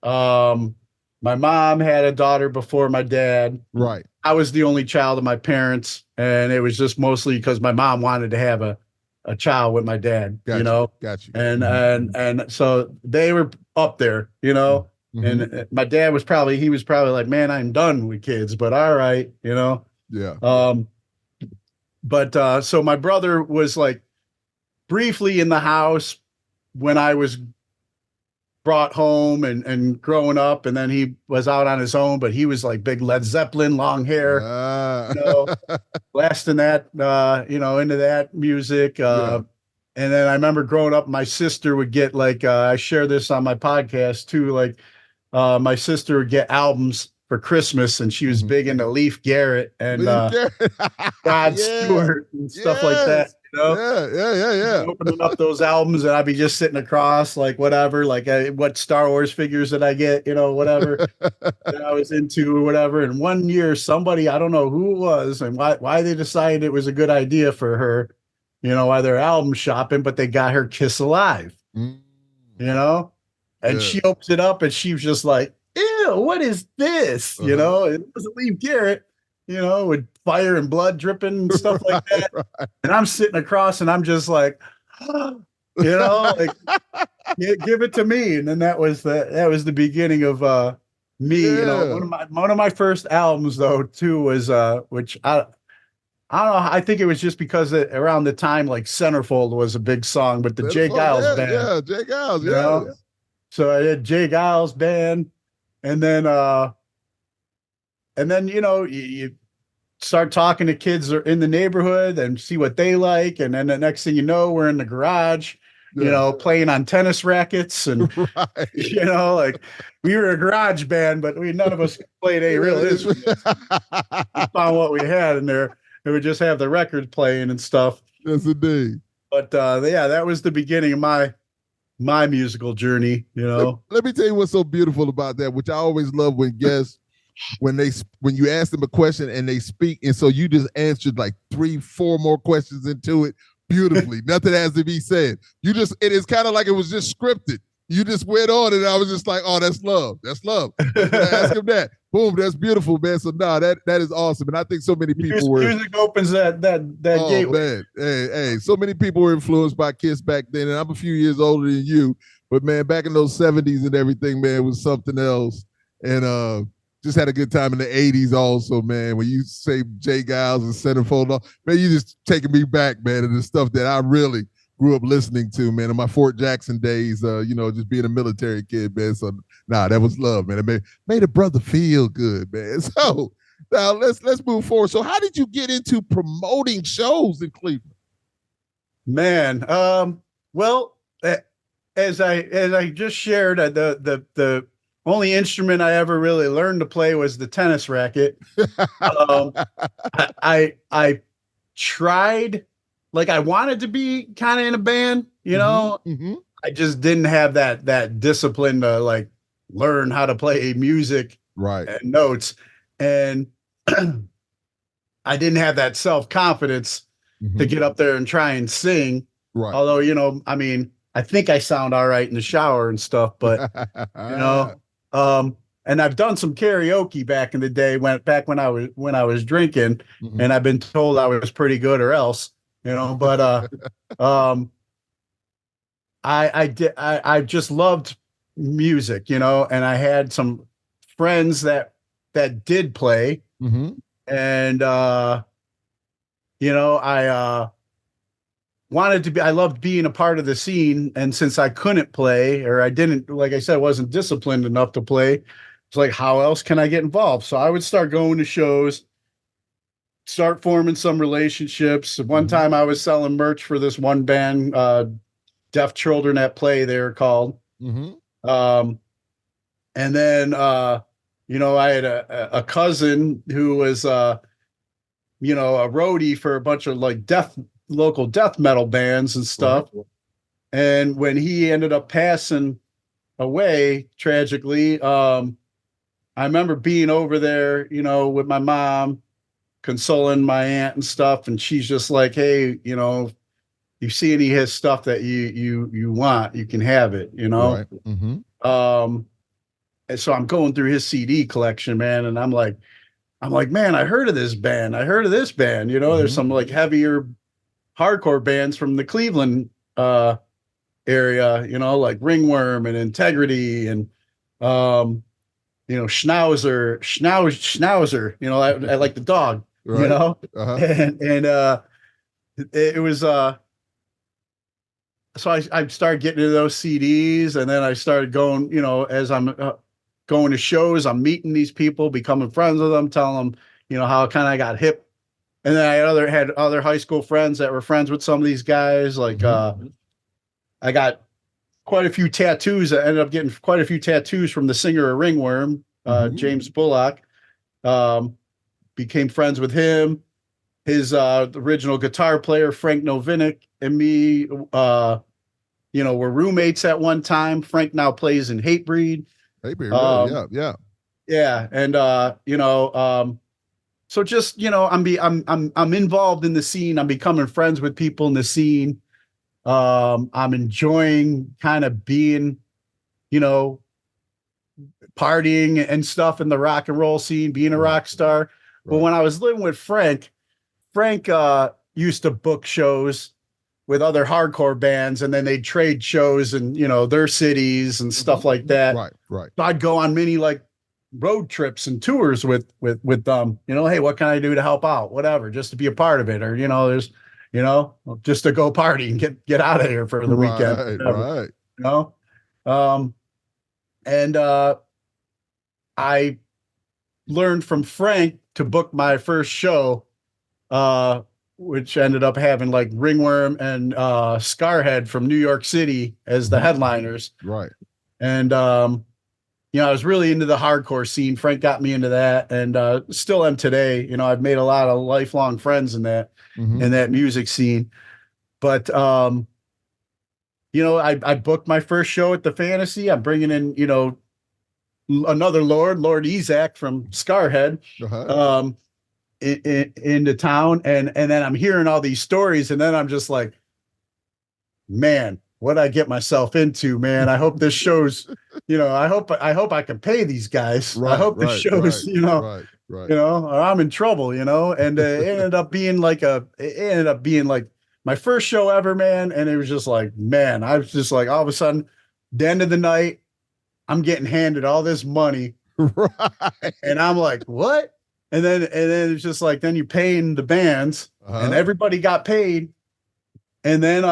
My mom had a daughter before my dad. Right. I was the only child of my parents, and it was just mostly because my mom wanted to have a child with my dad. Gotcha. You know, Gotcha. And so they were up there, you know. And my dad was probably like, man, I'm done with kids, but all right, you know. Yeah. But so my brother was like briefly in the house when I was brought home and growing up, and then he was out on his own, but he was like big Led Zeppelin, long hair, you know, blasting that, you know, into that music. And then I remember growing up, my sister would get like, I share this on my podcast too. Like, my sister would get albums for Christmas, and she was big into Leif Garrett and Rod Stewart and stuff like that. You know? Yeah. Opening up those albums, and I'd be just sitting across, like whatever, like what Star Wars figures did I get, you know, whatever that I was into or whatever. And one year, somebody, I don't know who it was and why they decided it was a good idea for her, you know, while they're album shopping, but they got her Kiss Alive, you know, and she opens it up and she was just like, ew, what is this? You know, it wasn't Leif Garrett, you know, with fire and blood dripping and stuff like that. Right. And I'm sitting across and I'm just like, oh, you know, like, give it to me. And then that was the beginning of me, you know, one of my first albums though too was which I don't know. I think it was just because around the time like Centerfold was a big song, but the Jay Giles band. Yeah, Jay Giles, you know? So I had Jay Giles band, and then you know, you start talking to kids in the neighborhood and see what they like, and then the next thing you know, we're in the garage, you know, playing on tennis rackets, and you know, like we were a garage band, but none of us played a real instrument. We found what we had in there, and we just have the record playing and stuff. Yes, indeed. But yeah, that was the beginning of my musical journey, you know. Let me tell you what's so beautiful about that, which I always love when guests when you ask them a question and they speak, and so you just answered like 3-4 more questions into it beautifully. Nothing has to be said. It is kind of like it was just scripted. You just went on, and I was just like, "Oh, that's love. That's love." Ask him that. Boom, that's beautiful, man. So that is awesome, and I think so many people were. Music opens that gateway. Man, hey, so many people were influenced by Kiss back then, and I'm a few years older than you, but man, back in those '70s and everything, man, it was something else, and just had a good time in the '80s also, man. When you say Jay Giles and Centerfold, man, you just taking me back, man, to the stuff that I really grew up listening to, man, in my Fort Jackson days, just being a military kid, man. So, that was love, man. It made a brother feel good, man. So, now let's move forward. So, how did you get into promoting shows in Cleveland? Man, well, as I just shared, the only instrument I ever really learned to play was the tennis racket. I tried. Like I wanted to be kind of in a band, I just didn't have that discipline to like learn how to play music right and notes. And I didn't have that self-confidence to get up there and try and sing. Right. Although, I think I sound all right in the shower and stuff, but and I've done some karaoke back in the day when I was drinking, and I've been told I was pretty good or else. But I just loved music, and I had some friends that did play, and I wanted to be. I loved being a part of the scene, and since I couldn't play, or I didn't, like I said, wasn't disciplined enough to play, it's like, how else can I get involved? So I would start going to shows. Start forming some relationships. One time I was selling merch for this one band, Deaf Children at Play, they were called. And then, I had a cousin who was, a roadie for a bunch of like local death metal bands and stuff. Right. And when he ended up passing away tragically, I remember being over there, with my mom, consoling my aunt and stuff, and she's just like, hey, you see any of his stuff that you want, you can have it, right. And so I'm going through his CD collection, man, and I'm like, man, I heard of this band, there's some like heavier hardcore bands from the Cleveland area, like Ringworm and Integrity and Schnauzer, I like the dog. Right. And it was so I started getting into those CDs, and then I started going, as I'm going to shows, I'm meeting these people, becoming friends with them, telling them, how kind of I got hip. And then I had other high school friends that were friends with some of these guys. Like I got quite a few tattoos. I ended up getting quite a few tattoos from the singer of Ringworm, James Bullock. Became friends with him. His original guitar player, Frank Novinec, and me, were roommates at one time. Frank now plays in Hatebreed. Yeah. And so just I'm involved in the scene. I'm becoming friends with people in the scene. I'm enjoying kind of being, partying and stuff in the rock and roll scene, being a rock star. Right. But when I was living with Frank used to book shows with other hardcore bands, and then they'd trade shows in, their cities and stuff like that. Right. So I'd go on many like road trips and tours with them, hey, what can I do to help out? Whatever, just to be a part of it. Or, there's, just to go party and get out of here for the weekend. Right. And I learned from Frank to book my first show, which ended up having like Ringworm and Scarhead from New York City as the headliners. Right. And, I was really into the hardcore scene. Frank got me into that, and still am today. I've made a lot of lifelong friends in that music scene. But, I booked my first show at the Fantasy. I'm bringing in, another Lord Ezak from Scarhead, Uh-huh. into town, and then I'm hearing all these stories, and then I'm just like, man, what I get myself into, man. I hope this shows, I hope I can pay these guys. I Right, hope this right, shows, right, right, right. or I'm in trouble, and it ended up being like my first show ever, man. And it was just like, man, I was just like, all of a sudden, the end of the night, I'm getting handed all this money, Right. and I'm like, what? And then it's just like, then you paying the bands, and Uh-huh. everybody got paid, and then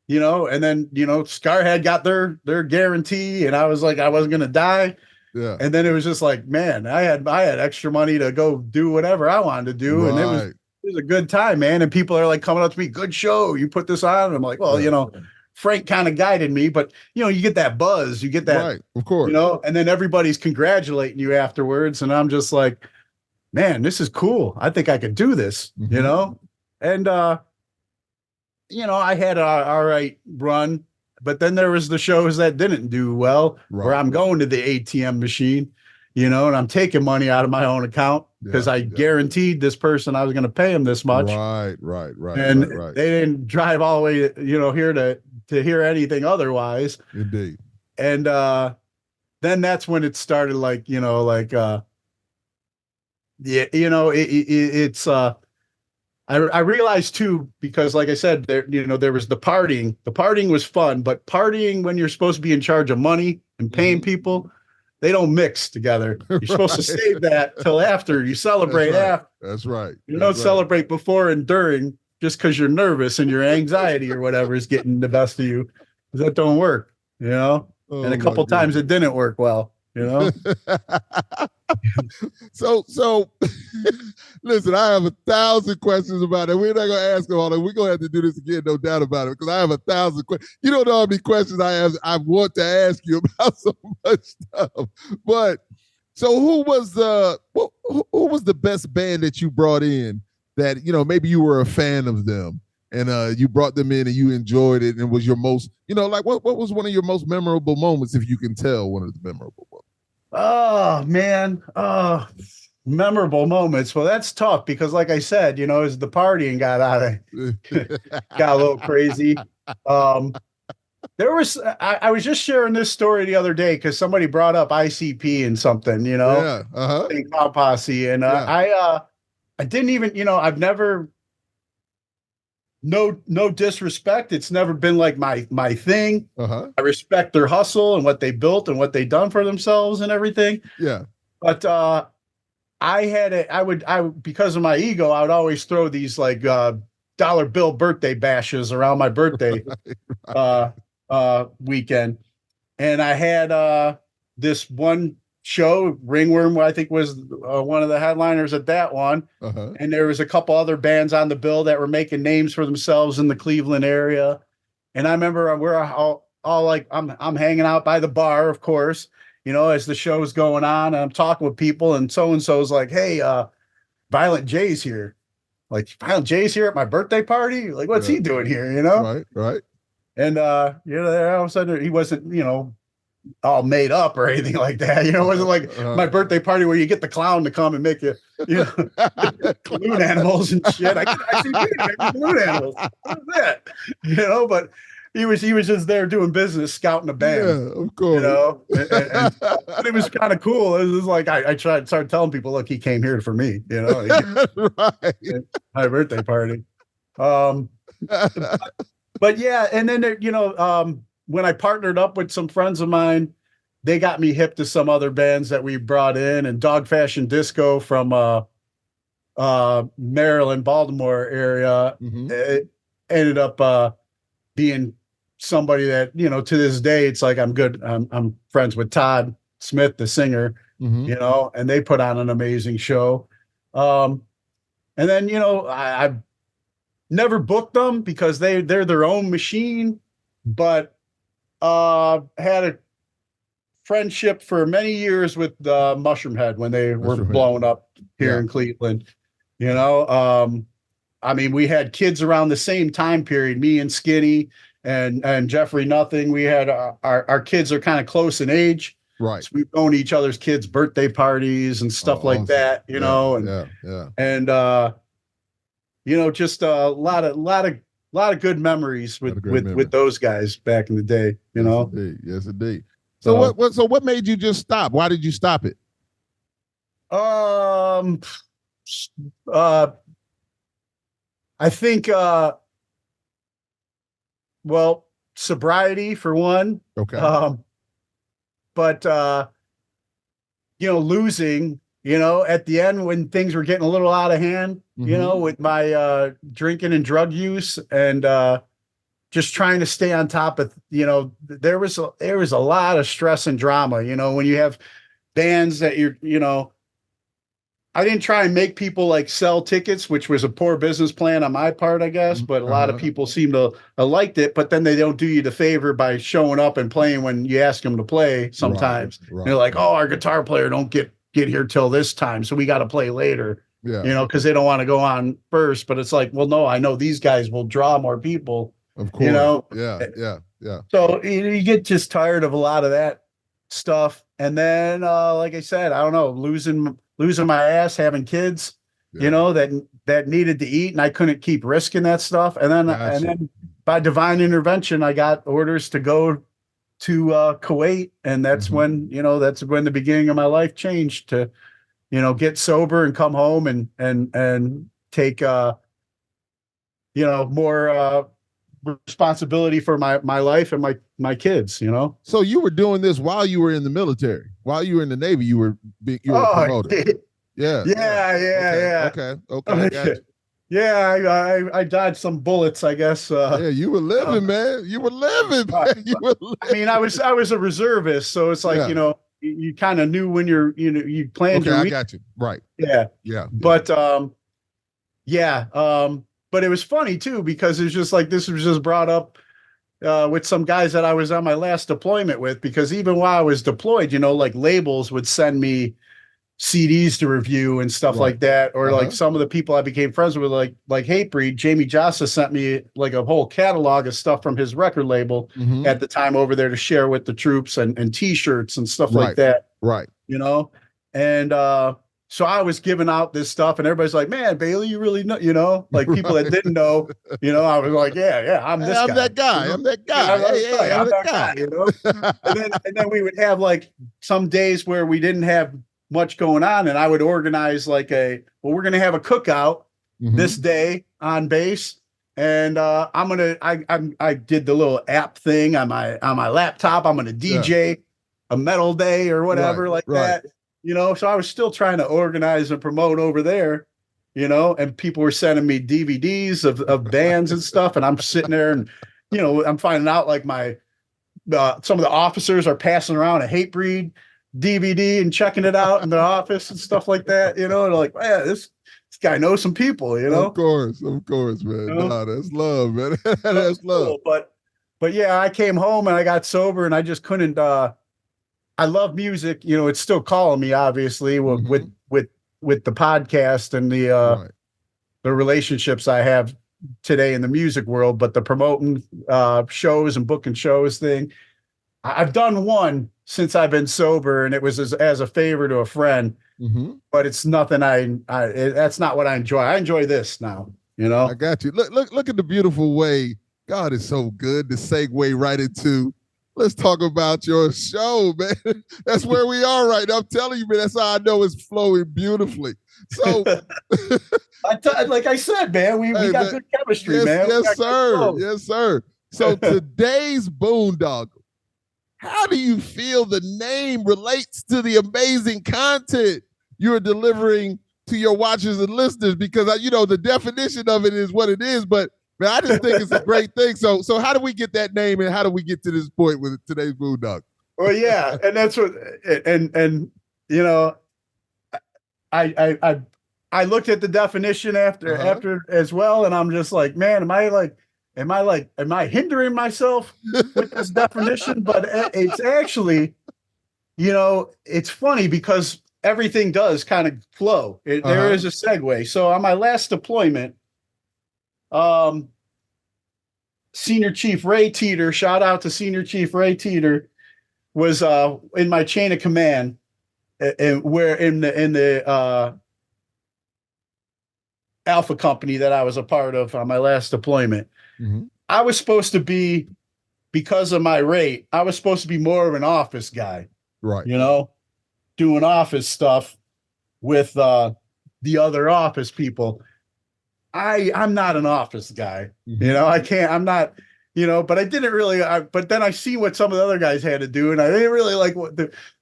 Scarhead got their guarantee, and I was like, I wasn't gonna die. Yeah. And then it was just like, man, I had extra money to go do whatever I wanted to do, and Right. it was a good time, man. And people are like coming up to me, good show, you put this on. And I'm like, well, Yeah. Frank kind of guided me, but you get that buzz, you get that, Right. Of course. and then everybody's congratulating you afterwards, and I'm just like, man, this is cool. I think I could do this, Mhm. and I had a all right run, but then there was the shows that didn't do well, where Right. I'm going to the ATM machine, and I'm taking money out of my own account because Yeah. I Yeah. guaranteed this person I was going to pay him this much, Right, right, right, and right, right. they didn't drive all the way, here to hear anything otherwise. Indeed. And then that's when it started, like, yeah, it's I realized too, because like I said, there was the partying. The partying was fun, but partying when you're supposed to be in charge of money and paying Mhm. people, they don't mix together. You're supposed to Right. save that till after you That's celebrate right. after. That's right. You That's don't right. celebrate before and during just because you're nervous and your anxiety or whatever is getting the best of you. That don't work. And a Oh my couple times goodness. it didn't work well. So listen, I have 1,000 questions about it. We're not gonna ask them all that. We're gonna have to do this again, no doubt about it, because I have 1,000 questions. You don't know how many questions I want to ask you about so much stuff. But so who was the best band that you brought in that maybe you were a fan of them and you brought them in and you enjoyed it and was your most like what was one of your most memorable moments, if you can tell one of the memorable moments? Oh man. Memorable moments. Well, that's tough because, like I said, as the partying got a little crazy. Um, I was just sharing this story the other day because somebody brought up ICP and something, Yeah. Uh-huh. and Clown Posse, and Yeah. I didn't even, I've never, no disrespect. It's never been like my thing. Uh-huh. I respect their hustle and what they built and what they done for themselves and everything. Yeah. But because of my ego, I would always throw these like dollar bill birthday bashes around my birthday weekend. And I had this one show, Ringworm, I think was one of the headliners at that one. Uh-huh. And there was a couple other bands on the bill that were making names for themselves in the Cleveland area. And I remember we're all like, I'm hanging out by the bar, of course, as the show's going on, and I'm talking with people, and so-and-so's like, hey, Violent J's here. Like, Violent J's here at my birthday party? Like, what's Yeah. he doing here, Right. Right. And all of a sudden he wasn't, all made up or anything like that. It wasn't like my birthday party where you get the clown to come and make balloon animals and shit. I could actually make balloon animals. What is that? But he was just there doing business, scouting a band. Yeah, of course. And it was kind of cool. It was like I started telling people, look, he came here for me, Right. my birthday party. But yeah, and then when I partnered up with some friends of mine, they got me hip to some other bands that we brought in, and Dog Fashion Disco from Maryland, Baltimore area. Mhm. It ended up being somebody that, to this day, it's like I'm friends with Todd Smith, the singer, Mhm. and they put on an amazing show. And then, I've never booked them because they're their own machine, but had a friendship for many years with Mushroom Head when they were Mushroom Head. blowing up here Yeah. in Cleveland. I mean, we had kids around the same time period, me and Skinny and Jeffrey Nothing. We had our kids are kind of close in age. Right. So we've gone to each other's kids' birthday parties and stuff Oh, like awesome. that, you know, Yeah. and you know, just a lot of good memories Had a with great memory. those guys back in the day, you Yes, know. indeed. Yes, indeed. So So what made you just stop? Why did you stop it? um uh I think well, sobriety for one. Okay. But you know, losing, you know, at the end when things were getting a little out of hand, you know, with my drinking and drug use and just trying to stay on top of, you know, there was a lot of stress and drama, you know, when you have bands that you know, I didn't try and make people like sell tickets, which was a poor business plan on my part, I guess. But a lot of people seem to liked it, but then they don't do you the favor by showing up and playing when you ask them to play. Sometimes they're like, "Oh, our guitar player don't get here till this time, so we got to play later." Yeah. You know, because they don't want to go on first. But it's like, well, no, I know these guys will draw more people. Of course. You know, Yeah. So you get just tired of a lot of that stuff, and then like I said, I don't know, losing my ass, having kids, you know, that needed to eat, and I couldn't keep risking that stuff. And then by divine intervention, I got orders to go to Kuwait, and that's when, you know, that's when the beginning of my life changed to, you know, get sober and come home and take you know, more responsibility for my life and my kids, you know. So you were doing this while you were in the military, while you were in the Navy. You were promoted. Yeah. Okay. Gotcha. Yeah, I dodged some bullets, I guess. Yeah, you were living, man. You were living. Man. You were living. I mean, I was a reservist, so it's like, you know, you kind of knew when you planned your I got you. Right. Yeah. But but it was funny too, because it's just like, this was just brought up with some guys that I was on my last deployment with, because even while I was deployed, you know, like labels would send me CDs to review and stuff like that. Or like some of the people I became friends with, like Hatebreed, Jamie Jossa sent me like a whole catalog of stuff from his record label at the time over there to share with the troops, and t-shirts and stuff like that. Right. You know? And so I was giving out this stuff, and everybody's like, "Man, Bailey, you really know," you know, like people that didn't know, you know, I was like, yeah, I'm this guy. That guy. I'm that guy. I'm that guy, you know? and then we would have like some days where we didn't have much going on, and I would organize like we're going to have a cookout this day on base. And I did the little app thing on my laptop. I'm going to DJ a metal day or whatever that. You know, so I was still trying to organize and promote over there, you know, and people were sending me DVDs of bands and stuff. And I'm sitting there and, you know, I'm finding out like some of the officers are passing around a Hatebreed DVD and checking it out in the office and stuff like that, you know, and like, man, this guy knows some people, you know. Of course, man. You know? No, that's love, man. That's love. Cool. But yeah, I came home and I got sober, and I just couldn't I love music, you know, it's still calling me, obviously, with the podcast and the relationships I have today in the music world. But the promoting shows and booking shows thing, I've done one since I've been sober, and it was as a favor to a friend. But it's nothing that's not what I enjoy. I enjoy this now, you know. I got you. Look at the beautiful way God is so good to segue right into. Let's talk about your show, man. That's where we are right now. I'm telling you, man, that's how I know it's flowing beautifully. So, like I said, man, we got good chemistry, man. Yes, sir. Yes, sir. So today's Boondoggle, how do you feel the name relates to the amazing content you're delivering to your watchers and listeners? Because, you know, the definition of it is what it is, but man, I just think it's a great thing. So how do we get that name, and how do we get to this point with today's Boondoggle? Well, yeah, and that's what, and you know, I looked at the definition after as well, and I'm just like, man, am I hindering myself with this definition? But it's actually, you know, it's funny because everything does kind of flow. There is a segue. So on my last deployment, Senior Chief Ray Teeter, shout out to Senior Chief Ray Teeter, was in my chain of command, and where in the Alpha company that I was a part of on my last deployment. Mm-hmm. I was supposed to be, because of my rate, I was supposed to be more of an office guy, Right. you know, doing office stuff with the other office people. I'm not an office guy, you know, I'm not, you know, but I didn't really, but then I see what some of the other guys had to do, and I didn't really like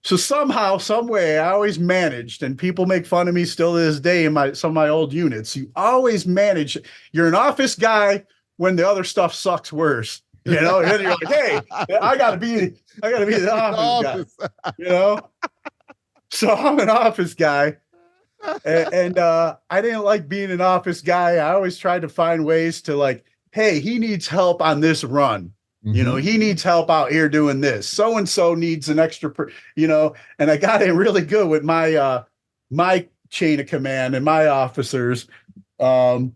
so somehow, some way, I always managed, and people make fun of me still to this day in some of my old units. You always manage. You're an office guy when the other stuff sucks worse, you know, and then you're like, hey, I gotta be the office guy, you know? So I'm an office guy. And I didn't like being an office guy. I always tried to find ways to, like, hey, he needs help on this run. You know, he needs help out here doing this. So and so needs an extra, you know. And I got in really good with my my chain of command and my officers, where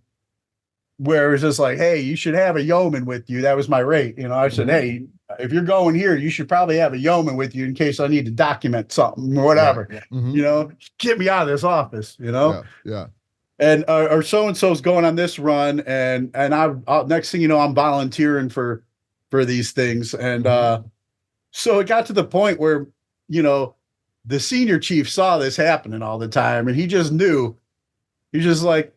it was just like, hey, you should have a yeoman with you. That was my rate. You know, I said, hey, if you're going here, you should probably have a yeoman with you in case I need to document something or whatever. You know, get me out of this office, you know? Yeah. And or so-and-so's going on this run, and I'll next thing you know, I'm volunteering for these things. And so it got to the point where, you know, the senior chief saw this happening all the time, and he just knew. He's just like,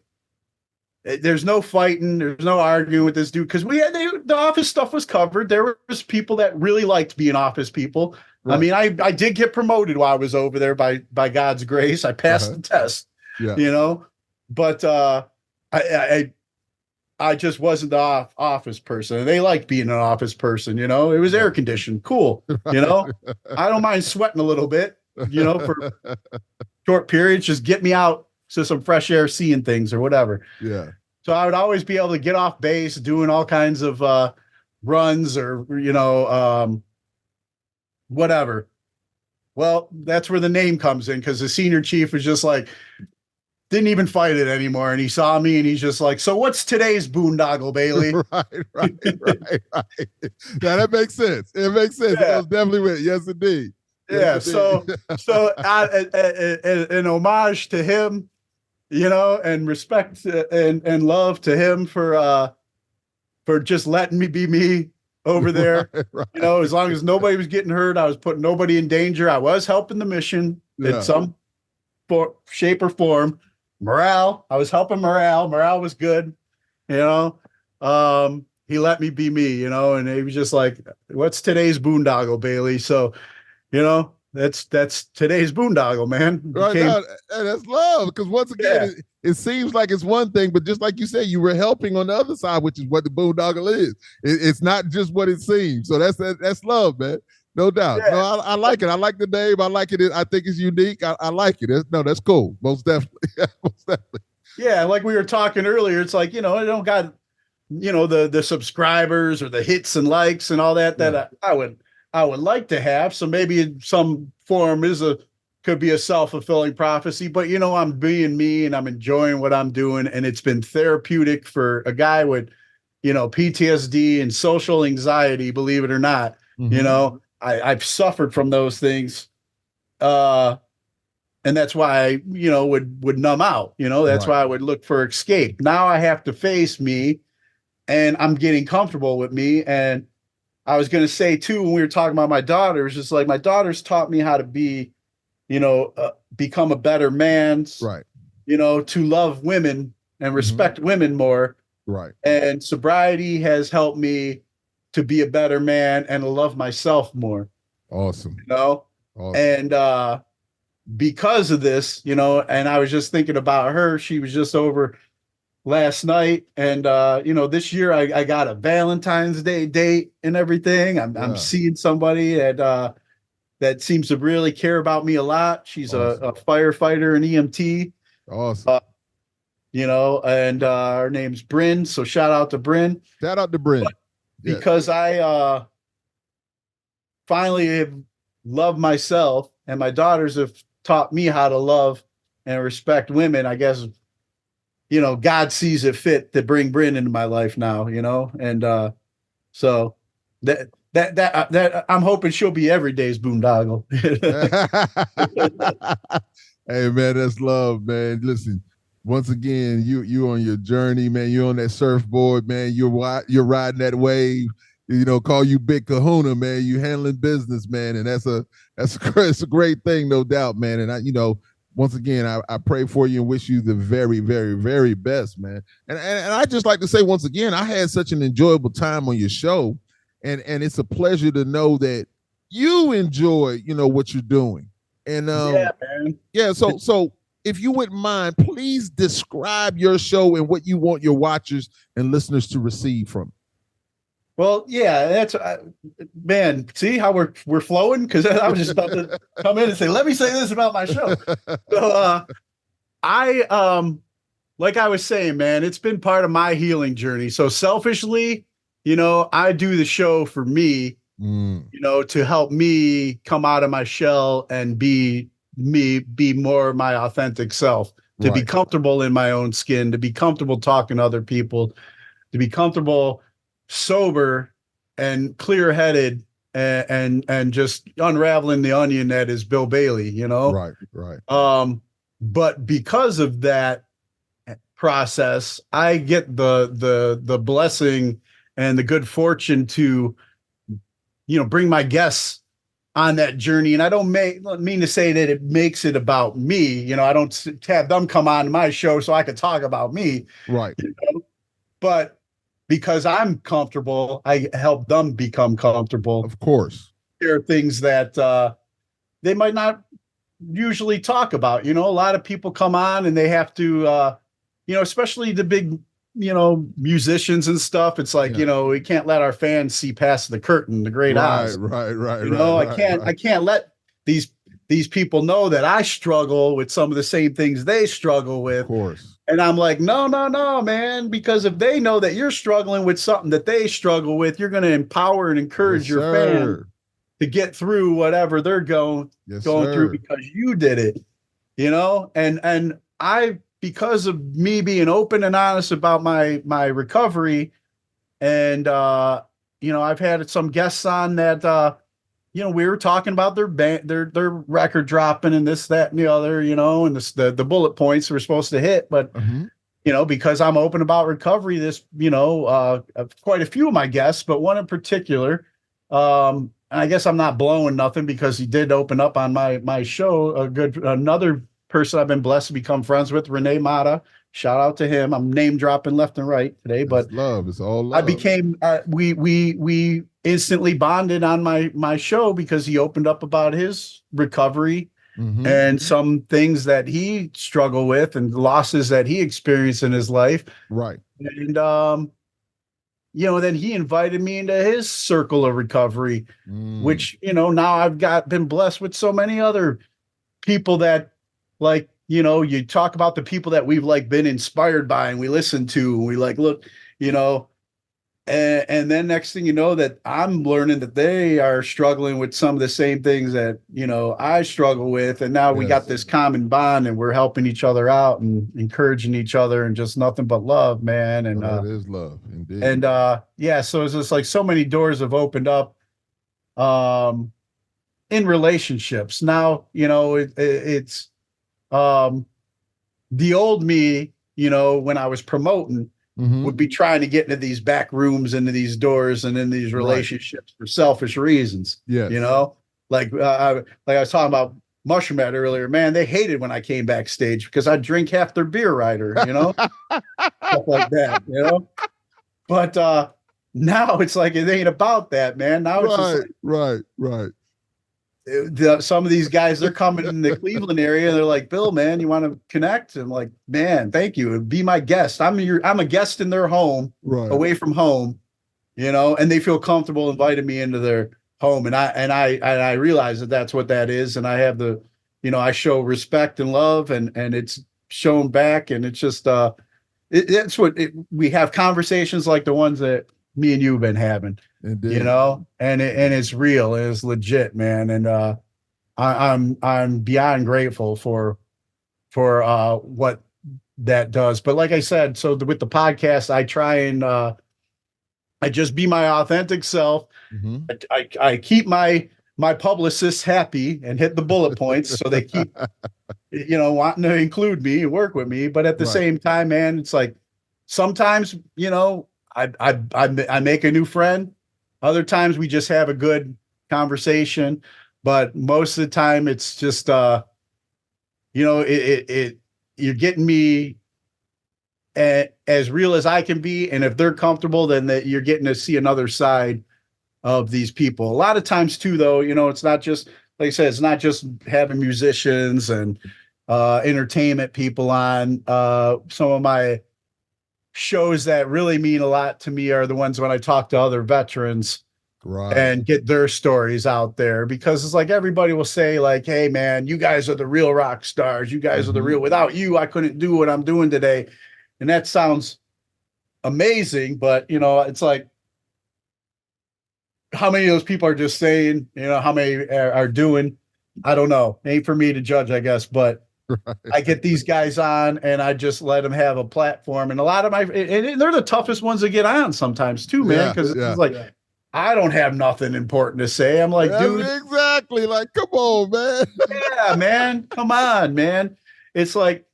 there's no fighting, there's no arguing with this dude, because the office stuff was covered. There was people that really liked being office people. Right. I mean, I did get promoted while I was over there by God's grace. I passed the test, you know, but I just wasn't the office person. They liked being an office person, you know. It was air conditioned, cool, you know. I don't mind sweating a little bit, you know, for short periods. Just get me out to some fresh air, seeing things or whatever. Yeah. So I would always be able to get off base, doing all kinds of runs or, you know, whatever. Well, that's where the name comes in, because the senior chief was just like, didn't even fight it anymore. And he saw me and he's just like, so what's today's boondoggle, Bailey? Right. Yeah, that makes sense. It makes sense. Yeah. It was definitely with it. Yes, indeed. Yes, indeed. So in homage to him, you know, and respect and love to him for just letting me be me over there. Right. You know, as long as nobody was getting hurt, I was putting nobody in danger. I was helping the mission in some shape or form. Morale, I was helping morale. Morale was good, you know. He let me be me, you know, and he was just like, what's today's boondoggle, Bailey? So, you know, that's today's boondoggle, man. Right now, that's love, because once again, it seems like it's one thing, but just like you said, you were helping on the other side, which is what the boondoggle is. It's not just what it seems. So that's love, man. No doubt. Yeah. No, I like it. I like the name. I like it. I think it's unique. I like it. That's cool. Most definitely. Most definitely. Yeah, like we were talking earlier, it's like, you know, I don't got, you know, the subscribers or the hits and likes and all that I would like to have. So maybe in some form could be a self-fulfilling prophecy, but you know, I'm being me and I'm enjoying what I'm doing. And it's been therapeutic for a guy with, you know, PTSD and social anxiety, believe it or not. You know, I've suffered from those things. And that's why I, you know, would numb out, you know, that's why I would look for escape. Now I have to face me, and I'm getting comfortable with me. And I was going to say too, when we were talking about my daughter, it's just like, my daughter's taught me how to be, you know, become a better man, you know, to love women and respect women more. Right. And sobriety has helped me to be a better man and to love myself more. Awesome. You know? Awesome. And because of this, you know, and I was just thinking about her. She was just over last night, and you know, this year I got a Valentine's Day date and everything. I'm seeing somebody that seems to really care about me a lot. She's a firefighter and EMT. Awesome. You know, and her name's Bryn. So shout out to Bryn. Shout out to Bryn. Because I finally have loved myself, and my daughters have taught me how to love and respect women. I guess, you know, God sees it fit to bring Bryn into my life now, you know, and so that I'm hoping she'll be every day's boondoggle. Hey man, that's love, man. Listen, once again, you on your journey, man. You're on that surfboard, man. You're riding that wave. You know, call you Big Kahuna, man. You handling business, man, and it's a great thing, no doubt, man. And once again, I pray for you and wish you the very, very, very best, man. And I just like to say once again, I had such an enjoyable time on your show, and it's a pleasure to know that you enjoy, what you're doing. And Yeah, man. yeah, so if you wouldn't mind, please describe your show and what you want your watchers and listeners to receive from it. Well, yeah, that's man. See how we're flowing? Because I was just about to come in and say, let me say this about my show. So, I like I was saying, man, it's been part of my healing journey. So selfishly, I do the show for me, to help me come out of my shell and be more my authentic self, to be comfortable in my own skin, to be comfortable talking to other people, to be comfortable sober and clear-headed and just unraveling the onion that is Bill Bailey, Right. But because of that process, I get the blessing and the good fortune to bring my guests on that journey. And I don't mean to say that it makes it about me. I don't have them come on my show so I could talk about me. Right. But because I'm comfortable, I help them become comfortable. Of course. There are things that they might not usually talk about. A lot of people come on and they have to, especially the big, musicians and stuff. It's like, we can't let our fans see past the curtain, the great eyes. Right. I can't let these people know that I struggle with some of the same things they struggle with. Of course. And I'm like, no, man, because if they know that you're struggling with something that they struggle with, you're going to empower and encourage your fan to get through whatever they're going through because you did it, and I, because of me being open and honest about my recovery, and I've had some guests on that we were talking about their band, their record dropping and this, that, and the other, and the bullet points we're supposed to hit. But, because I'm open about recovery, this, quite a few of my guests, but one in particular, I guess I'm not blowing nothing because he did open up on my show. Another person I've been blessed to become friends with, Renee Mata. Shout out to him. I'm name dropping left and right today, but it's love. It's all love. I became, we instantly bonded on my show because he opened up about his recovery and some things that he struggled with and losses that he experienced in his life. Right. And, then he invited me into his circle of recovery, which, now I've been blessed with so many other people that you talk about the people that we've been inspired by and we listen to, and we look, and then next thing you know that I'm learning that they are struggling with some of the same things that, I struggle with. And now we got this common bond and we're helping each other out and encouraging each other and just nothing but love, man. And that is love indeed. And so it's just so many doors have opened up in relationships. Now, it's the old me, when I was promoting, would be trying to get into these back rooms, into these doors, and in these relationships for selfish reasons. Yeah, like I was talking about Mushroom Head earlier. Man, they hated when I came backstage because I'd drink half their beer rider, stuff like that, But now it's it ain't about that, man. Now it's just right. Some of these guys, they're coming in the Cleveland area and they're like, Bill, man, you want to connect? And I'm like, man, thank you. Be my guest. I'm a guest in their home, away from home, and they feel comfortable inviting me into their home. And I realize that that's what that is. And I have I show respect and love and it's shown back. And it's just, that's what we have conversations like the ones that me and you have been having. Indeed. And it's real, and it's legit, man. And I'm beyond grateful for what that does. But like I said, so with the podcast, I try and I just be my authentic self. Mhm. I keep my publicists happy and hit the bullet points so they keep wanting to include me and work with me. But at the Right. same time, man, it's like sometimes I make a new friend. Other times we just have a good conversation. But most of the time it's just you're getting me as real as I can be, and if they're comfortable, then that you're getting to see another side of these people. A lot of times too, though, it's not just like I said, it's not just having musicians and entertainment people on. Some of my shows that really mean a lot to me are the ones when I talk to other veterans Right. and get their stories out there, because it's like everybody will say like, hey man, you guys are the real rock stars, you guys are the real, without you I couldn't do what I'm doing today. And that sounds amazing, but it's like, how many of those people are just saying, how many are doing? I don't know. Ain't for me to judge, I guess. But Right. I get these guys on and I just let them have a platform. And a lot of and they're the toughest ones to get on sometimes too, man. Because it's like, I don't have nothing important to say. I'm like, dude, exactly. Like, come on, man. yeah, man, come on, man. It's like,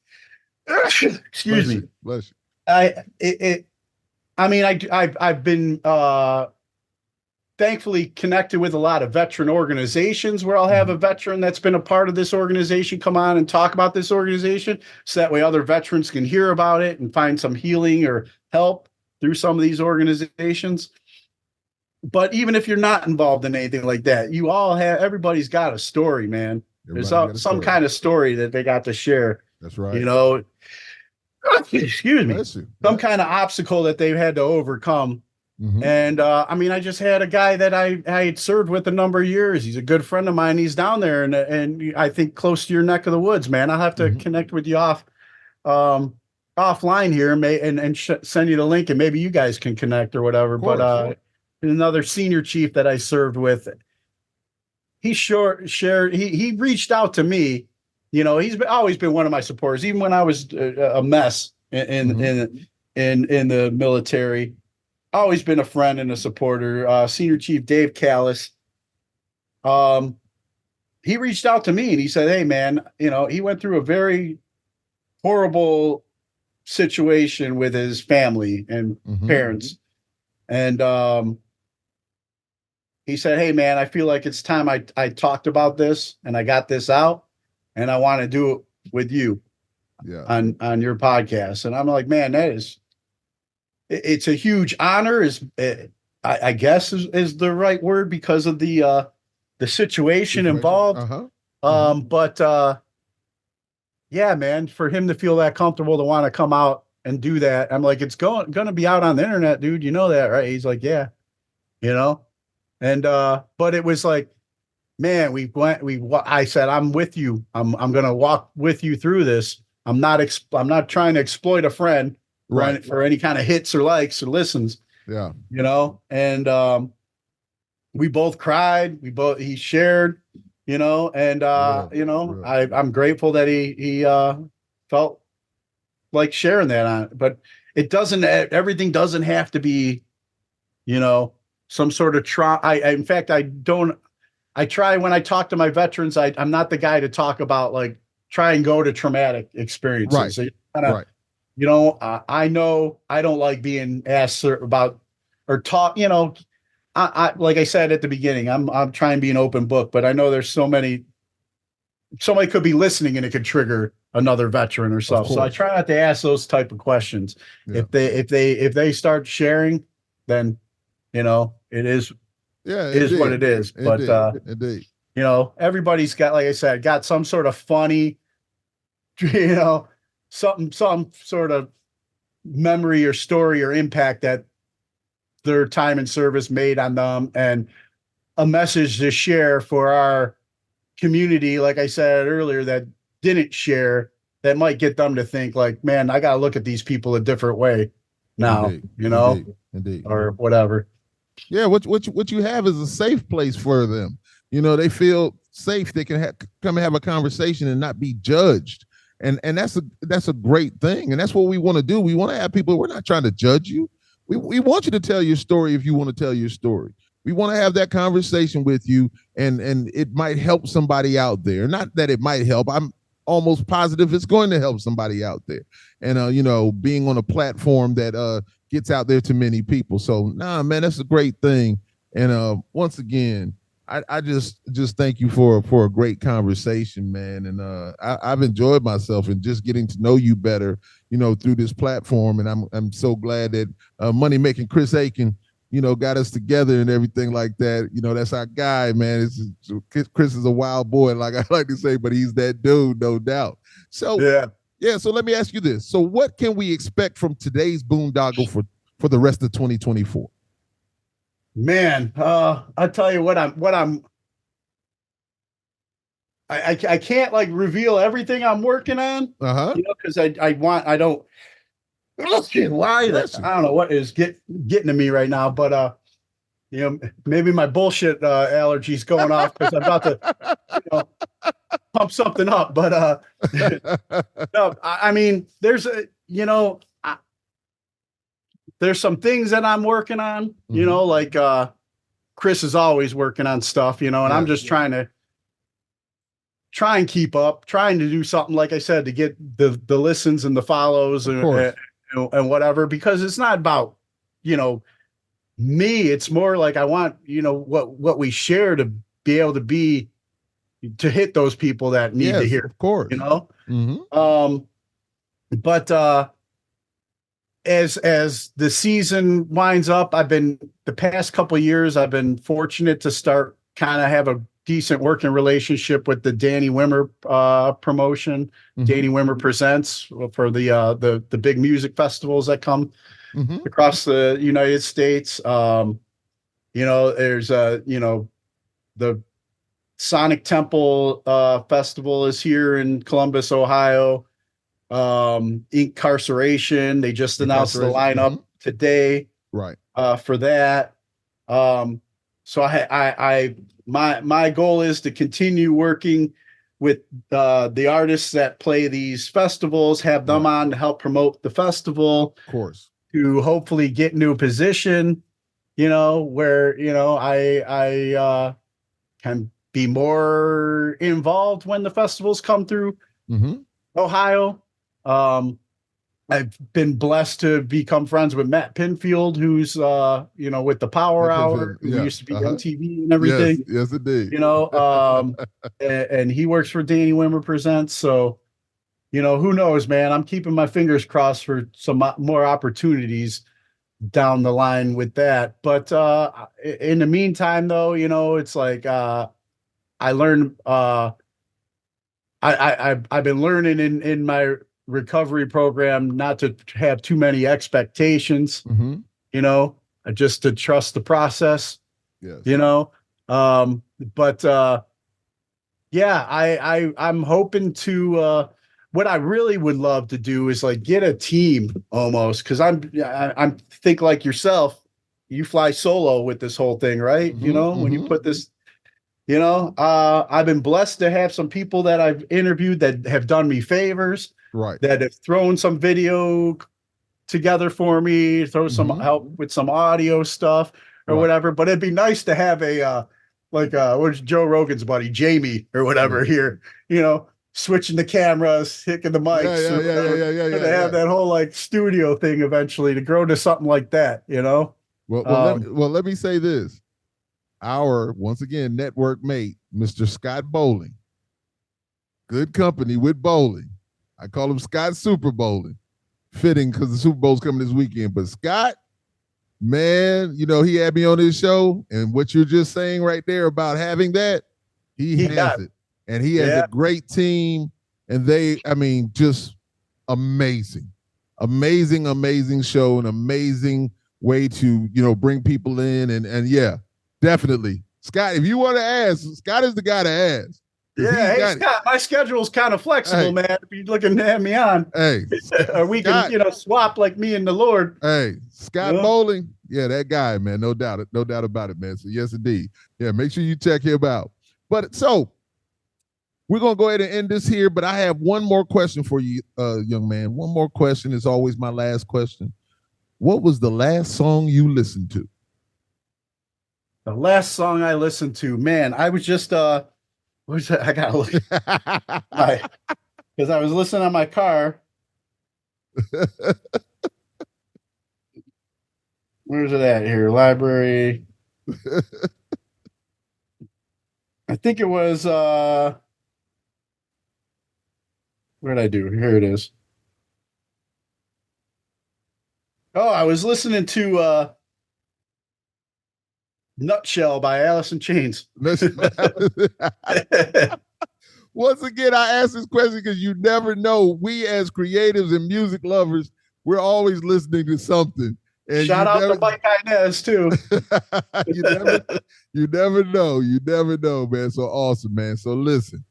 excuse me. Bless you. I mean, I've been thankfully connected with a lot of veteran organizations where I'll have a veteran that's been a part of this organization come on and talk about this organization, so that way other veterans can hear about it and find some healing or help through some of these organizations. But even if you're not involved in anything like that, everybody's got a story, man. There's some kind of story that they got to share. That's right. Excuse me. Some kind of obstacle that they've had to overcome. And I mean, I just had a guy that I had served with a number of years. He's a good friend of mine. He's down there, and I think close to your neck of the woods, man. I'll have to connect with you offline here, and send you the link, and maybe you guys can connect or whatever. But another senior chief that I served with, he reached out to me. He's always been one of my supporters, even when I was a mess in the military. Always been a friend and a supporter. Senior Chief Dave Callis. He reached out to me and he said, hey man, he went through a very horrible situation with his family and parents. And he said, hey man, I feel like it's time I talked about this and I got this out, and I want to do it with you on your podcast. And I'm like, man, it's a huge honor, I guess is the right word, because of the situation involved. But yeah, man, for him to feel that comfortable to want to come out and do that, I'm like, it's going to be out on the internet, dude. You know that, right? He's like, yeah, and but it was like, man, I said, I'm with you. I'm going to walk with you through this. I'm not trying to exploit a friend. Right, for any kind of hits or likes or listens. Yeah. And we both cried. He shared, and I'm grateful that he felt like sharing that on it. But everything doesn't have to be, some sort of in fact, I try when I talk to my veterans, I'm not the guy to talk about like try and go to traumatic experiences. Right. So I know I don't like being asked about or talk, I like I said at the beginning, I'm trying to be an open book, but I know there's somebody could be listening and it could trigger another veteran or something. So I try not to ask those type of questions. Yeah. If they start sharing, then, it is what it is. But, indeed. Everybody's got, like I said, got some sort of funny, some sort of memory or story or impact that their time in service made on them, and a message to share for our community, like I said earlier, that didn't share, that might get them to think like, man, I got to look at these people a different way now, Indeed. Or whatever. Yeah. What you have is a safe place for them. They feel safe. They can come and have a conversation and not be judged. And that's a great thing. And that's what we want to do. We want to have people, we're not trying to judge you. we want you to tell your story if you want to tell your story. We want to have that conversation with you, and it might help somebody out there. Not that it might help. I'm almost positive it's going to help somebody out there. And being on a platform that gets out there to many people. So nah, man, that's a great thing. And once again, I just thank you for a great conversation, man. And I've enjoyed myself and just getting to know you better, through this platform. And I'm so glad that Money Making Chris Aiken, got us together and everything like that. That's our guy, man. Chris is a wild boy, like I like to say, but he's that dude, no doubt. So yeah. So let me ask you this: so what can we expect from today's boondoggle for the rest of 2024? Man, I'll tell you I can't like reveal everything I'm working on, because I don't lie that I don't know what is getting to me right now, but maybe my bullshit allergy's going off because I'm about to pump something up, but no, I mean there's there's some things that I'm working on, like Chris is always working on stuff, and I'm just trying to keep up, trying to do something, like I said, to get the listens and the follows and whatever, because it's not about, me. It's more like I want, what we share to be able to hit those people that need to hear, of course, but as the season winds up, the past couple of years, I've been fortunate to start kind of have a decent working relationship with the Danny Wimmer promotion. Danny Wimmer Presents, for the big music festivals that come across the United States. There's the Sonic Temple Festival is here in Columbus, Ohio. Incarceration, they just announced the lineup today, right? For that. So my goal is to continue working with the artists that play these festivals, have them on to help promote the festival, of course, to hopefully get into a position, where I can be more involved when the festivals come through Ohio. I've been blessed to become friends with Matt Pinfield, who's with the Power Hour, who used to be on TV and everything. Yes, indeed. And he works for Danny Wimmer Presents. So, who knows, man? I'm keeping my fingers crossed for some more opportunities down the line with that. But in the meantime, though, it's like I learned. I've been learning in my recovery program not to have too many expectations, just to trust the process, but I'm hoping to what I really would love to do is like get a team almost, because I'm think like yourself, you fly solo with this whole thing, right? When you put this, I've been blessed to have some people that I've interviewed that have done me favors, right? That have thrown some video together for me, throw some help with some audio stuff or whatever. But it'd be nice to have a what's Joe Rogan's buddy, Jamie or whatever here, switching the cameras, hitting the mics, to have that whole like studio thing eventually to grow to something like that, Well, let me say this. Our, once again, network mate, Mr. Scott Bowling. Good company with bowling. I call him Scott Super Bowling. Fitting because the Super Bowl's coming this weekend. But Scott, man, he had me on his show, and what you're just saying right there about having that, he has it. And he has a great team, and just amazing. Amazing show, an amazing way to, bring people in. And yeah, definitely. Scott, if you want to ask, Scott is the guy to ask. Yeah, hey, Scott, my schedule's kind of flexible, man. If you're looking to have me on. Hey. Or we Scott, can, swap like me and the Lord. Hey, Scott Bowling. Yeah, that guy, man. No doubt about it, man. So yes, indeed. Yeah, make sure you check him out. But so we're going to go ahead and end this here, but I have one more question for you, young man. One more question is always my last question. What was the last song you listened to? The last song I listened to, man, I was just where's that? I gotta look my because I was listening on my car. Where's it at here? Library. I think it was where'd I do? Here it is. Oh, I was listening to Nutshell by Alice in Chains. Once again, I ask this question because you never know. We as creatives and music lovers, we're always listening to something. And shout out to Mike Inez too. you never know. You never know, man. So awesome, man. So listen,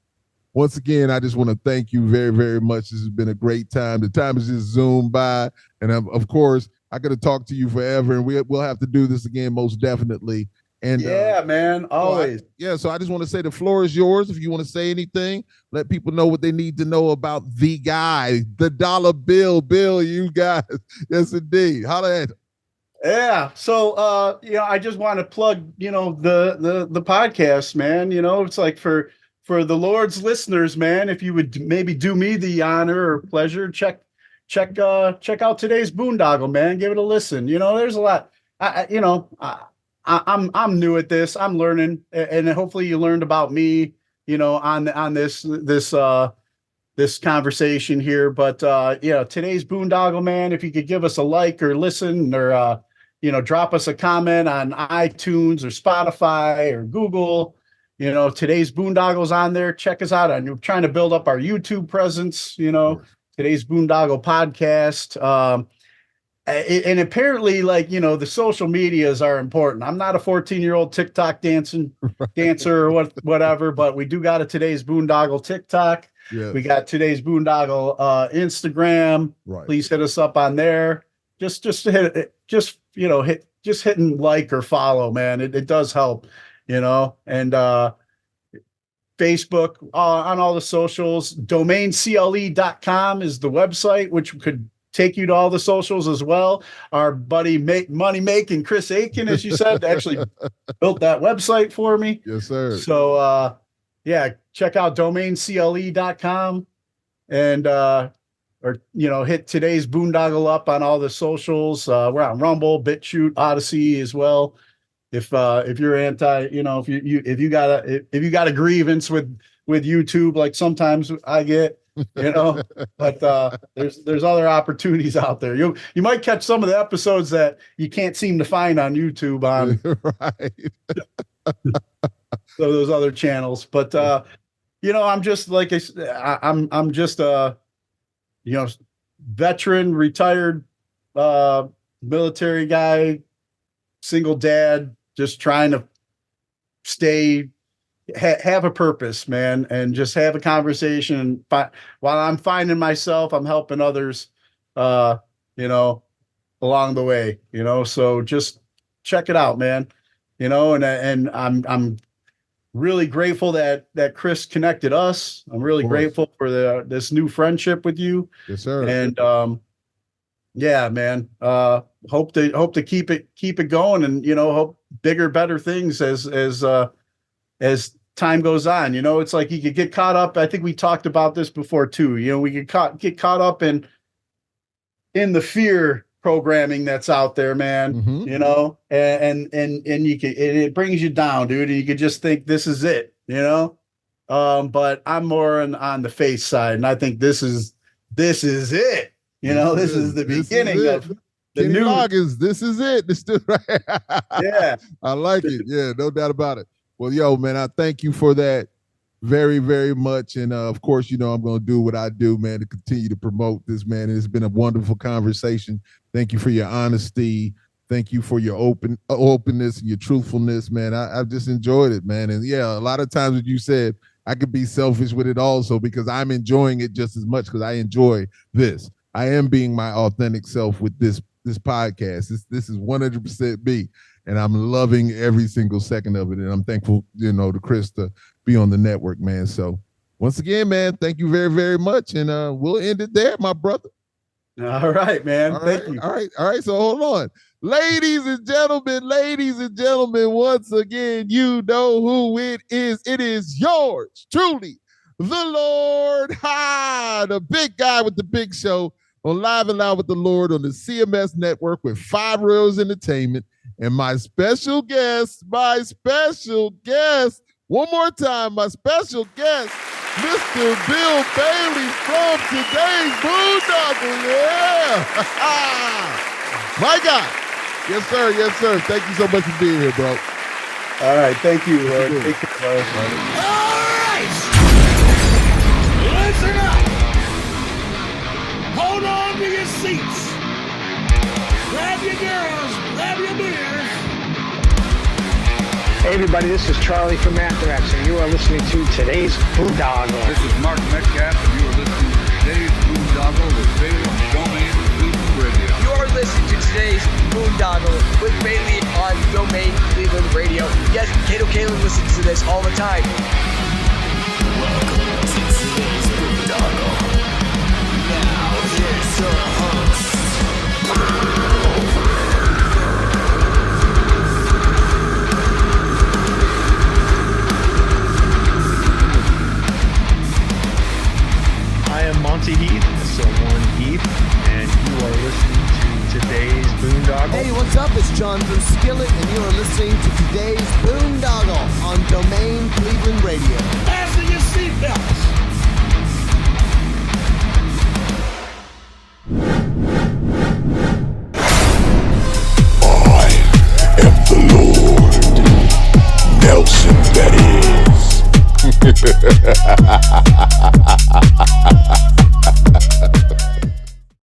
once again, I just want to thank you very, very much. This has been a great time. The time has just zoomed by. And of course, I could have talked to you forever, and we'll have to do this again, most definitely. And yeah, man, always. So I just want to say the floor is yours. If you want to say anything, let people know what they need to know about the guy, the dollar bill, you guys. Yes, indeed. Holla at him. Yeah. So I just want to plug, the podcast, man. It's like for the Lord's listeners, man, if you would maybe do me the honor or pleasure, check out today's Boondoggle, man. Give it a listen. There's a lot. I'm new at this. I'm learning, and hopefully you learned about me, on this conversation here. But today's Boondoggle, man, if you could give us a like or listen or drop us a comment on iTunes or Spotify or Google. Today's Boondoggle's on there. Check us out. I'm trying to build up our YouTube presence. Today's Boondoggle podcast. And apparently, the social medias are important. I'm not a 14-year-old TikTok dancer or whatever, but we do got a Today's Boondoggle TikTok. Yes. We got Today's Boondoggle Instagram. Right. Please hit us up on there. Just hitting like or follow, man. It does help, and Facebook on all the socials. DomainCLE.com is the website, which could take you to all the socials as well. Our buddy Money Making Chris Aiken, as you said, actually built that website for me. Yes, sir. So check out DomainCLE.com and hit Today's Boondoggle up on all the socials. We're on Rumble, BitChute, Odyssey as well. If you're anti, if you got a grievance with YouTube, like sometimes I get, but there's other opportunities out there. You might catch some of the episodes that you can't seem to find on YouTube on so those other channels. But I'm just like I'm just veteran, retired military guy, single dad, just trying to have a purpose, man, and just have a conversation. And while I'm finding myself, I'm helping others, along the way, so just check it out, man, and I'm really grateful that Chris connected us. I'm really grateful for this new friendship with you. Yes, sir. And, yeah, man, hope to keep it going and, hope bigger, better things as time goes on. It's like you could get caught up. I think we talked about this before too. We could get caught up in the fear programming that's out there, man. Mm-hmm. And you can, it brings you down, dude. And you could just think this is it, but I'm more on the faith side, and I think this is it. This is the beginning of the Kenny new Loggins. This is it. This still right. Yeah, I like it. Yeah, no doubt about it. Well, yo, man, I thank you for that very, very much. And of course, I'm going to do what I do, man, to continue to promote this, man. And it's been a wonderful conversation. Thank you for your honesty. Thank you for your openness and your truthfulness, man. I've just enjoyed it, man. And yeah, a lot of times, as you said, I could be selfish with it also because I'm enjoying it just as much because I enjoy this. I am being my authentic self with this podcast. This is 100% me. And I'm loving every single second of it. And I'm thankful, to Chris to be on the network, man. So once again, man, thank you very, very much. And we'll end it there, my brother. All right, man. All Thank right, you. all right. So hold on. Ladies and gentlemen, once again, you know who it is. It is yours truly, the Lord. The big guy with the big show on Live and Loud with the Lord on the CMS network with 5 Reels Entertainment. And my special guest, one more time, my special guest, Mr. Bill Bailey from today's Boondoggle. Yeah. My God. Yes, sir. Thank you so much for being here, bro. All right. Thank you, Lord. Take care, Lord. All right. Listen up. Hold on to your seats. Grab your girls. Grab your beers. Hey everybody, this is Charlie from Anthrax, and you are listening to today's Boondoggle. This is Mark Metcalf, and you are listening to today's Boondoggle with Bailey on Domain Cleveland Radio. You are listening to today's Boondoggle with Bailey on Domain Cleveland Radio. Yes, Kato Kaelin listens to this all the time. Welcome to today's Boondoggle. Now here's your host. I am Monty Heath, someone Heath, and you are listening to today's Boondoggle. Hey, what's up? It's John from Skillet, and you are listening to today's Boondoggle on Domain Cleveland Radio. Fasten your seatbelts. am the Lord, Nelson that is.